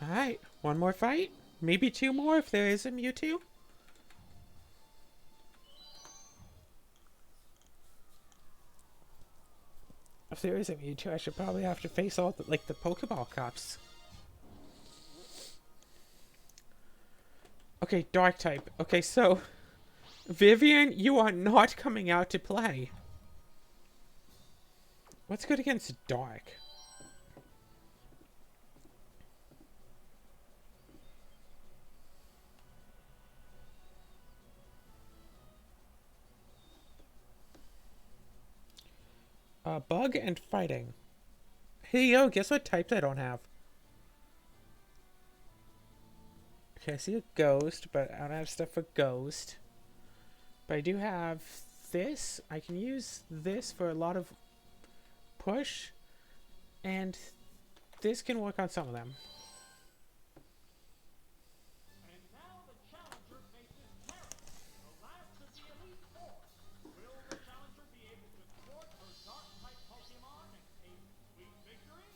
Alright, one more fight? Maybe 2 more if there is a Mewtwo? If there is a Mewtwo, I should probably have to face all the, like the Pokeball Cups. Okay, Dark type. Okay, so Vivian, you are not coming out to play. What's good against Dark? Bug and fighting. Hey yo, guess what types I don't have? Okay, I see a ghost, but I don't have stuff for ghost. But I do have this. I can use this for a lot of push. And this can work on some of them. And now the challenger faces Terra, the last of the Elite Four. Will the challenger be able to thwart her dark-type Pokemon and a sweet victory?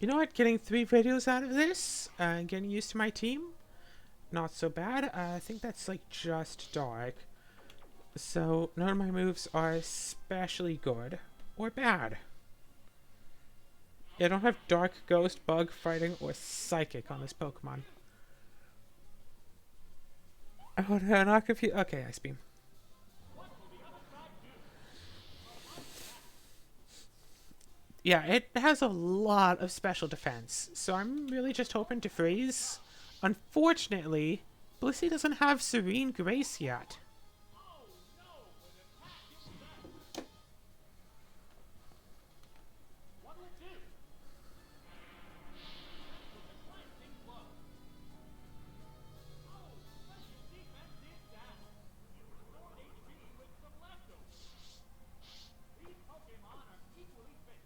You know what? Getting 3 videos out of this, getting used to my team, not so bad. I think that's like just Dark. So none of my moves are especially good or bad. Yeah, I don't have Dark, Ghost, Bug, Fighting, or Psychic on this Pokemon. Oh no, not confused. Okay, Ice Beam. Yeah, it has a lot of special defense, so I'm really just hoping to freeze. Unfortunately, Blissey doesn't have Serene Grace yet. What'll it do? With a glancing blow. Oh, special defense is down. You restored HP with some leftovers. These Pokemon are equally fit.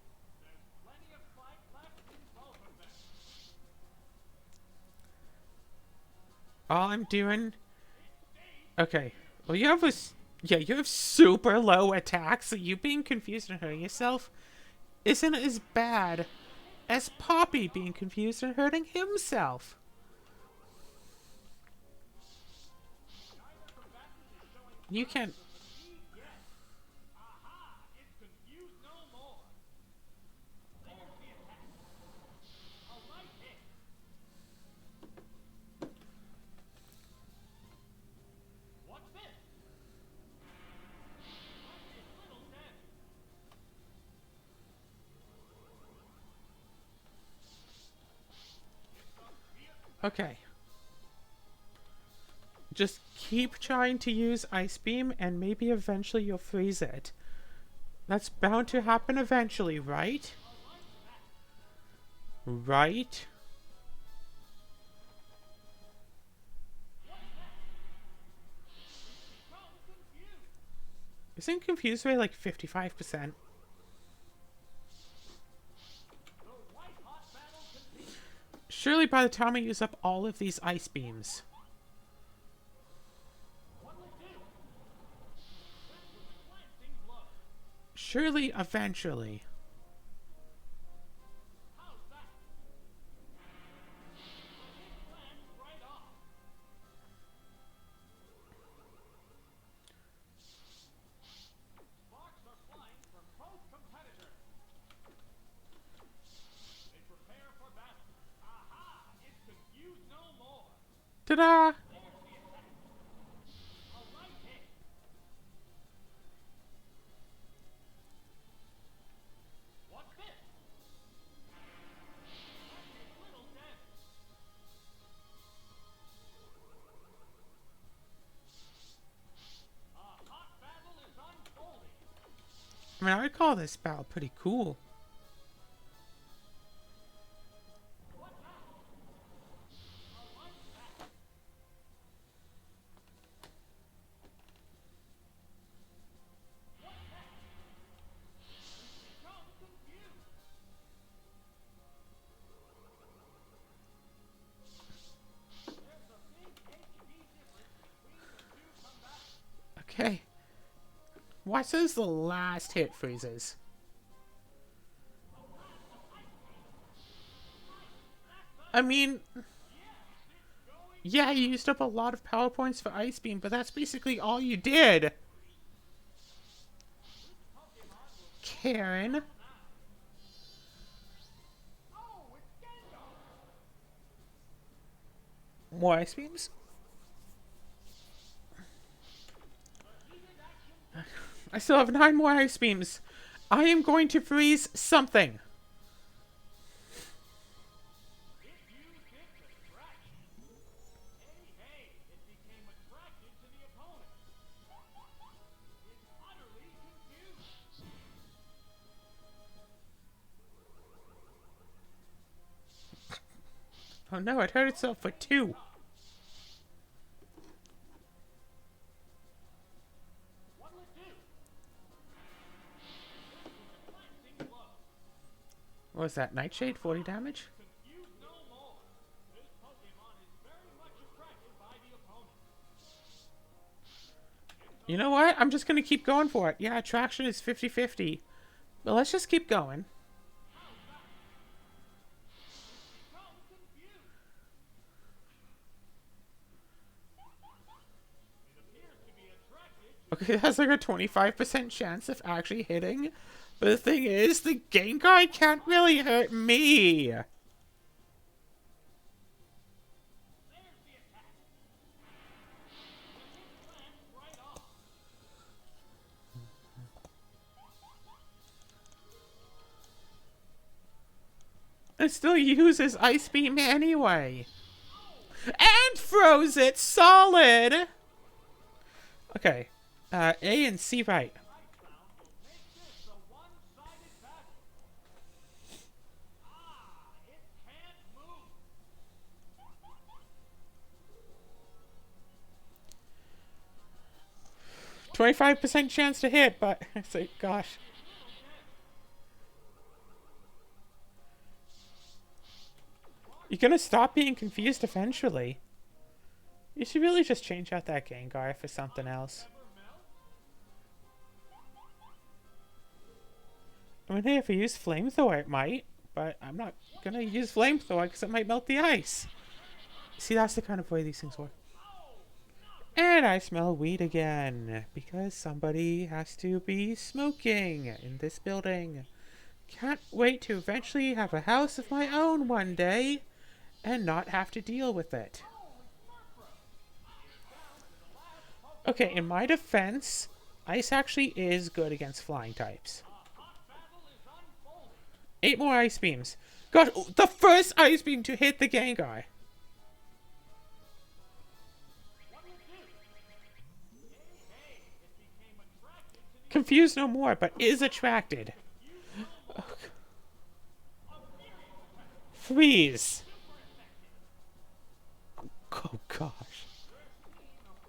There's plenty of fight left in both of them. All I'm doing... Okay. Well, you have a... Yeah, you have super low attacks, so you being confused and hurting yourself isn't as bad as Poppy being confused and hurting himself. You can't... Aha! It's confused no more. There's the attack. A light hit. What's this? Precious little damage. Okay. Just keep trying to use Ice Beam, and maybe eventually you'll freeze it. That's bound to happen eventually, right? Right? Become confused. Isn't Confused rate like 55%? The white hot battle continues. Surely by the time I use up all of these Ice Beams. What'll it do? With a glancing blow. Surely eventually. How's that? The hit lands right off. Sparks are flying from both competitors. They prepare for battle. Aha! It's confused no more. Ta-da! There's the attack. A light hit. What's this? Precious little damage. A hot battle is unfolding. I mean, I would call this battle pretty cool. What now? A light attack. What next? Become confused. There's a big HP difference between the two combatants. Okay. Watch as the last hit freezes. I mean, Yes, it's going Yeah, you used up a lot of power points for Ice Beam, but that's basically all you did. Karen. Oh, it's Gengar! More Ice Beams? I still have 9 more Ice Beams. I am going to freeze something. It used its attraction. Hey, it became attracted to the opponent. It's utterly confused. Oh no, it hurt itself for 2. What'll it do? This was a glancing blow. What was that? Nightshade? 40 damage? Confused no more. This Pokemon is very much attracted by the opponent. You know what? I'm just going to keep going for it. Yeah, attraction is 50-50. But let's just keep going. Become confused. It appears to be attracted to Okay, that's like a 25% chance of actually hitting. But the thing is, the Gengar can't really hurt me. there's the attack. It glanced right off. It still uses Ice Beam anyway. And froze it solid! Okay. A and C right. Ice Bound will make this a one-sided battle. It can't move. 25% chance to hit, but it's like, gosh. You're gonna stop being confused eventually. You should really just change out that Gengar for something else. I mean, hey, if I use Flamethrower, it might. But I'm not gonna use Flamethrower because it might melt the ice. See, that's the kind of way these things work. And I smell weed again. Because somebody has to be smoking in this building. Can't wait to eventually have a house of my own one day. And not have to deal with it. Okay, in my defense, Ice actually is good against flying types. 8 more Ice Beams. God, the first Ice Beam to hit the Gengar. Confused no more, but is attracted. Freeze. Oh gosh.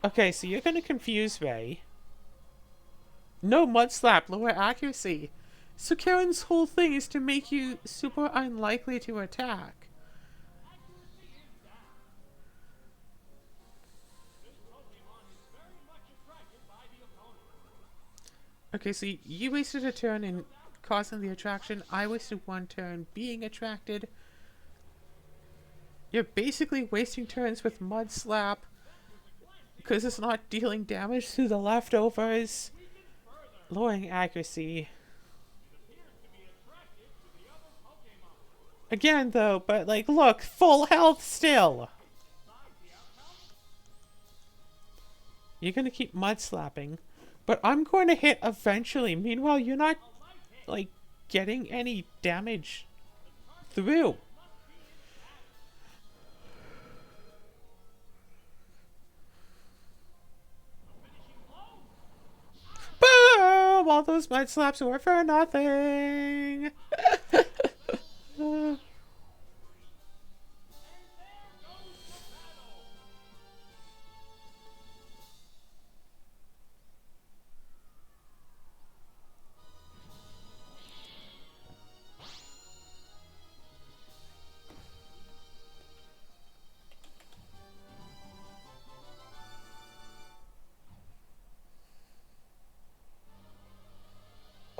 Okay, so you're gonna confuse Ray. No Mud Slap, lower accuracy. So Karen's whole thing is to make you super unlikely to attack. Okay, so you wasted a turn in causing the attraction. I wasted 1 turn being attracted. You're basically wasting turns with Mud Slap because it's not dealing damage through the leftovers. Lowering accuracy. Again, though, but like, look, full health still. You're gonna keep Mud Slapping, but I'm going to hit eventually. Meanwhile, you're not, like, getting any damage through. Boom! All those Mud Slaps were for nothing.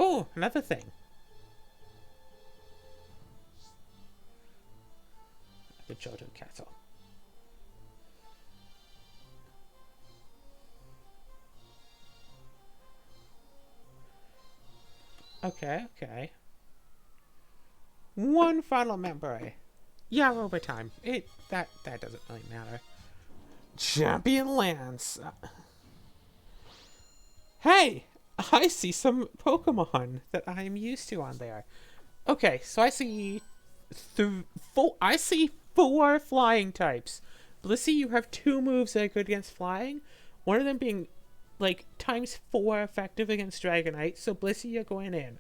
Oh, another thing. The Johto Castle. Okay, okay. One final member. Yeah, overtime. That doesn't really matter. Champion Lance. Hey, I see some Pokemon that I'm used to on there. Okay, so I see I see four flying types. Blissey, you have two moves that are good against flying. One of them being like times four effective against Dragonite. So Blissey, you're going in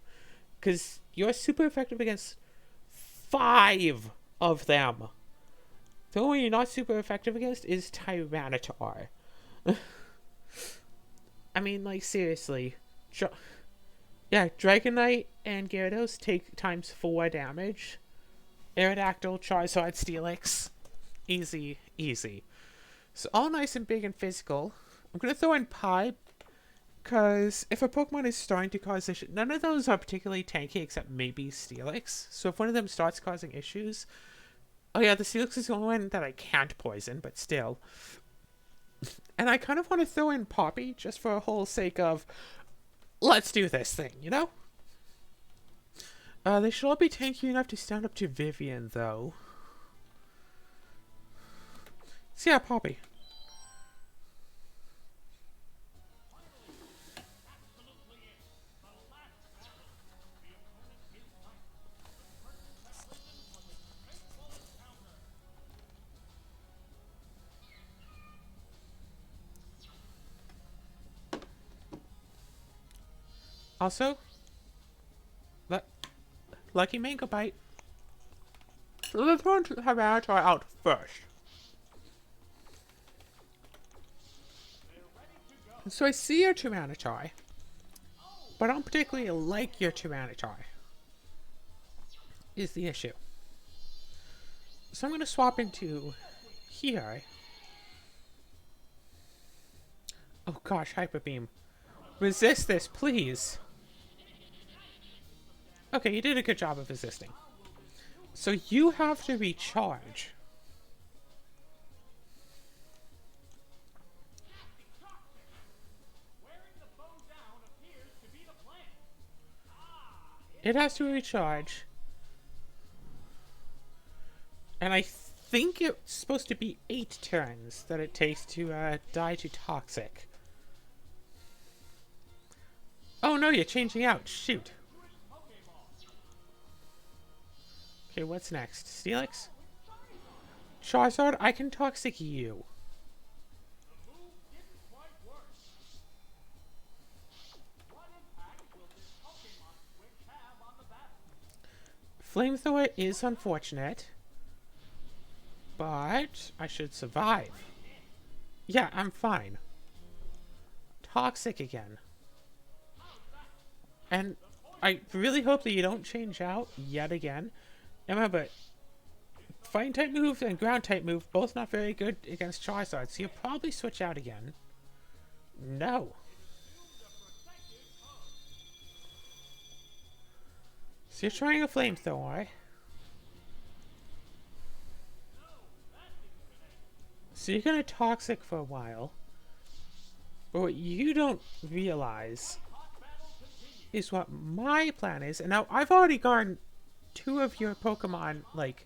because you're super effective against five of them. The only one you're not super effective against is Tyranitar. I mean, like, seriously. Yeah, Dragonite and Gyarados take times 4 damage. Aerodactyl, Charizard, Steelix. Easy, easy. So all nice and big and physical. I'm going to throw in Pipe, because if a Pokemon is starting to cause issues, none of those are particularly tanky except maybe Steelix. So if one of them starts causing issues... Oh yeah, the Steelix is the only one that I can't poison, but still. And I kind of want to throw in Poppy, just for a whole sake of, let's do this thing, you know? They should all be tanky enough to stand up to Vivian, though. So yeah, Poppy. Also, Lucky Mango Bite. Let's run to Tyranitar out first. So I see your Tyranitar, but I don't particularly like your Tyranitar, is the issue. So I'm going to swap into here. Oh gosh, Hyper Beam. Resist this, please. Okay, you did a good job of resisting. So you have to recharge. It has to recharge. And I think it's supposed to be 8 turns that it takes to die to Toxic. Oh no, you're changing out. Shoot. Okay, what's next? Steelix? Charizard, I can Toxic you. Flamethrower is unfortunate, but I should survive. Yeah, I'm fine. Toxic again. And I really hope that you don't change out yet again. Remember, Fighting type move and Ground type move, both not very good against Charizard, so you'll probably switch out again. No. So you're trying a Flamethrower. So you're gonna Toxic for a while. But what you don't realize is what my plan is. And now I've already gotten 2 of your Pokemon, like,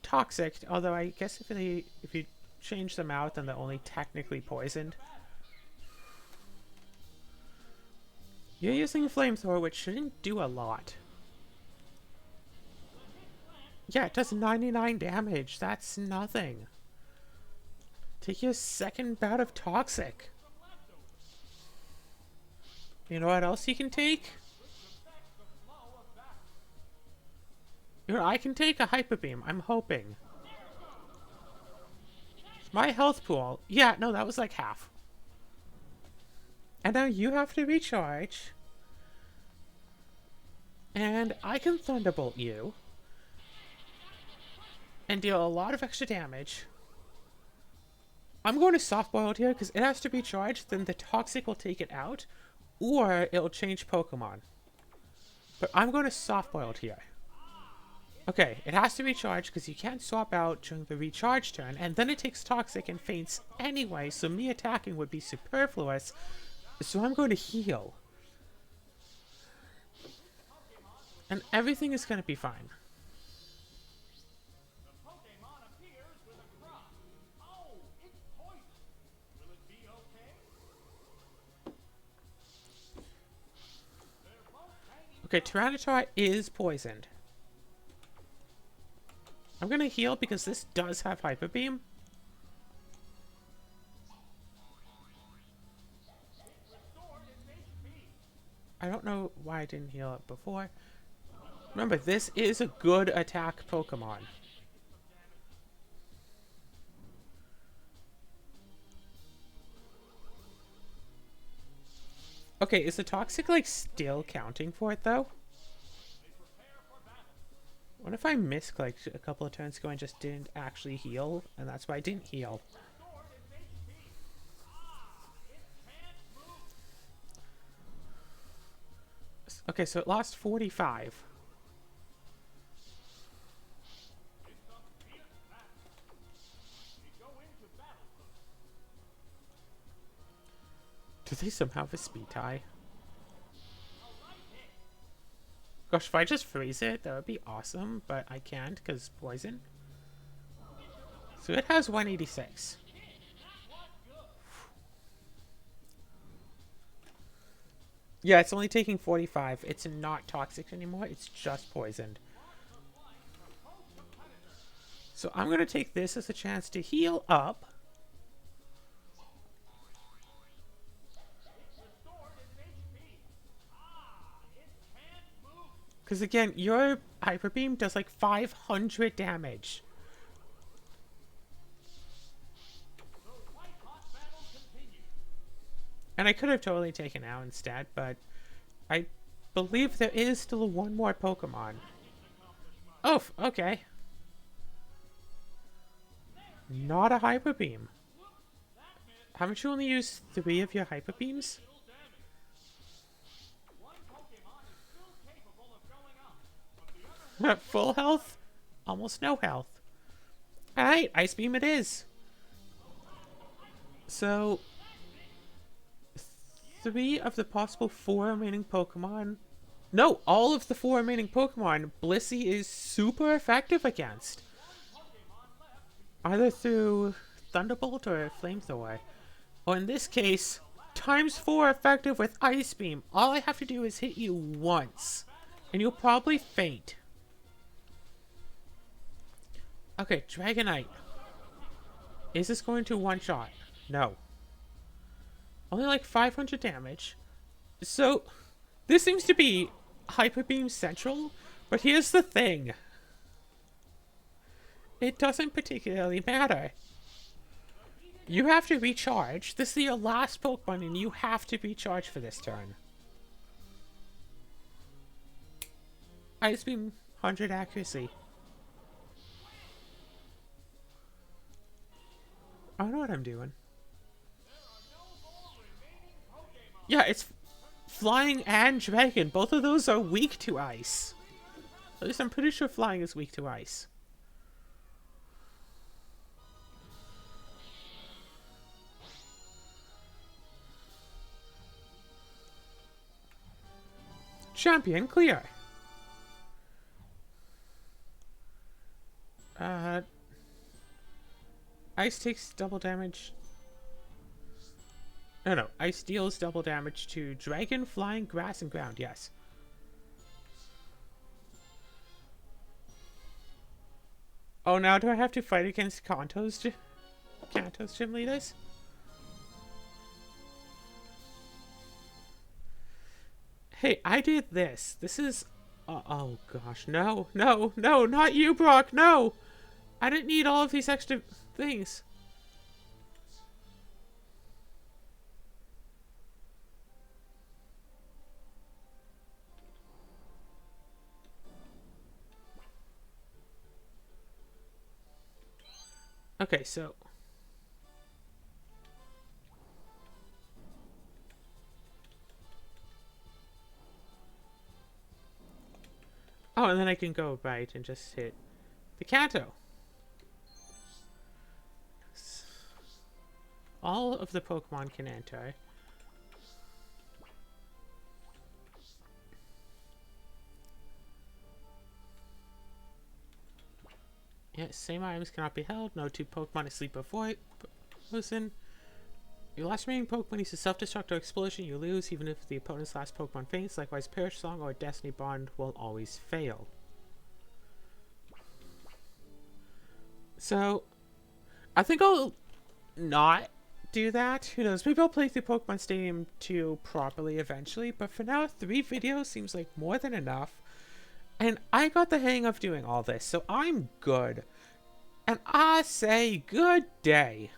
Toxic, although I guess if you change them out, then they're only technically poisoned. You're using a Flamethrower, which shouldn't do a lot. Yeah, it does 99 damage. That's nothing. Take your second bout of Toxic. You know what else you can take? You know, I can take a Hyper Beam. I'm hoping. My health pool. Yeah, no, that was like half. And now you have to recharge. And I can Thunderbolt you. And deal a lot of extra damage. I'm going to Soft Boiled here because it has to be charged. Then the Toxic will take it out. Or it'll change Pokemon. But I'm going to Soft Boiled here. Okay, it has to recharge because you can't swap out during the recharge turn, and then it takes Toxic and faints anyway, so me attacking would be superfluous, so I'm going to heal. And everything is gonna be fine. The Pokemon appears with a cry. Oh, it's poison. Will it be okay? They're both hanging. Okay, Tyranitar is poisoned. I'm gonna heal because this does have Hyper Beam. Restored its HP. I don't know why I didn't heal it before. Remember, this is a good attack Pokemon. Okay, is the Toxic, like, still counting for it, though? They prepare for battle. What if I misclicked a couple of turns ago and just didn't actually heal, and that's why I didn't heal? Restored its HP. Ah, it can't move. Okay, so it lost 45. It's a fierce battle. We go into battle mode. Do they somehow have a speed tie? A right hit. Gosh, if I just freeze it, that would be awesome, but I can't because poison. So it has 186. That was good. Yeah, it's only taking 45. It's not toxic anymore, it's just poisoned. So I'm going to take this as a chance to heal up. Restored its HP. Ah, it can't move. Because again, your Hyper Beam does like 500 damage. The white hot battle continues. And I could have totally taken out instead, but I believe there is still one more Pokemon. Oh, okay. Not a Hyper Beam. Haven't you only used 3 of your Hyper Beams? Little damage. One Pokemon is still capable of going up, but the other Full health? Almost no health. Alright, Ice Beam it is. So, 3 of the possible 4 remaining Pokemon. No, all of the 4 remaining Pokemon, Blissey is super effective against. Either through Thunderbolt or Flamethrower. Or in this case, times 4 effective with Ice Beam. All I have to do is hit you once. And you'll probably faint. Okay, Dragonite. Is this going to one-shot? No. Only like 500 damage. So, this seems to be Hyper Beam Central. But here's the thing. It doesn't particularly matter. You have to recharge. This is your last Pokemon and you have to recharge for this turn. Ice Beam 100 accuracy. I know what I'm doing. Yeah, it's Flying and Dragon. Both of those are weak to ice. At least I'm pretty sure Flying is weak to ice. Champion clear. Ice takes double damage. No, Ice deals double damage to Dragon, Flying, Grass, and Ground, yes. Oh, now do I have to fight against Kanto's gym leaders? Hey, I did this. This is... oh gosh, no, not you, Brock, no! I didn't need all of these extra things. Okay, so... Oh, and then I can go right and just hit the Kanto. All of the Pokemon can enter. Yeah, same items cannot be held. No two Pokemon asleep before listen. Your last remaining Pokemon uses self-destruct or explosion, you lose, even if the opponent's last Pokemon faints. Likewise, Perish Song or Destiny Bond will always fail. So, I think I'll not do that. Who knows? Maybe I'll play through Pokemon Stadium 2 properly eventually, but for now, 3 videos seems like more than enough. And I got the hang of doing all this, so I'm good. And I say good day.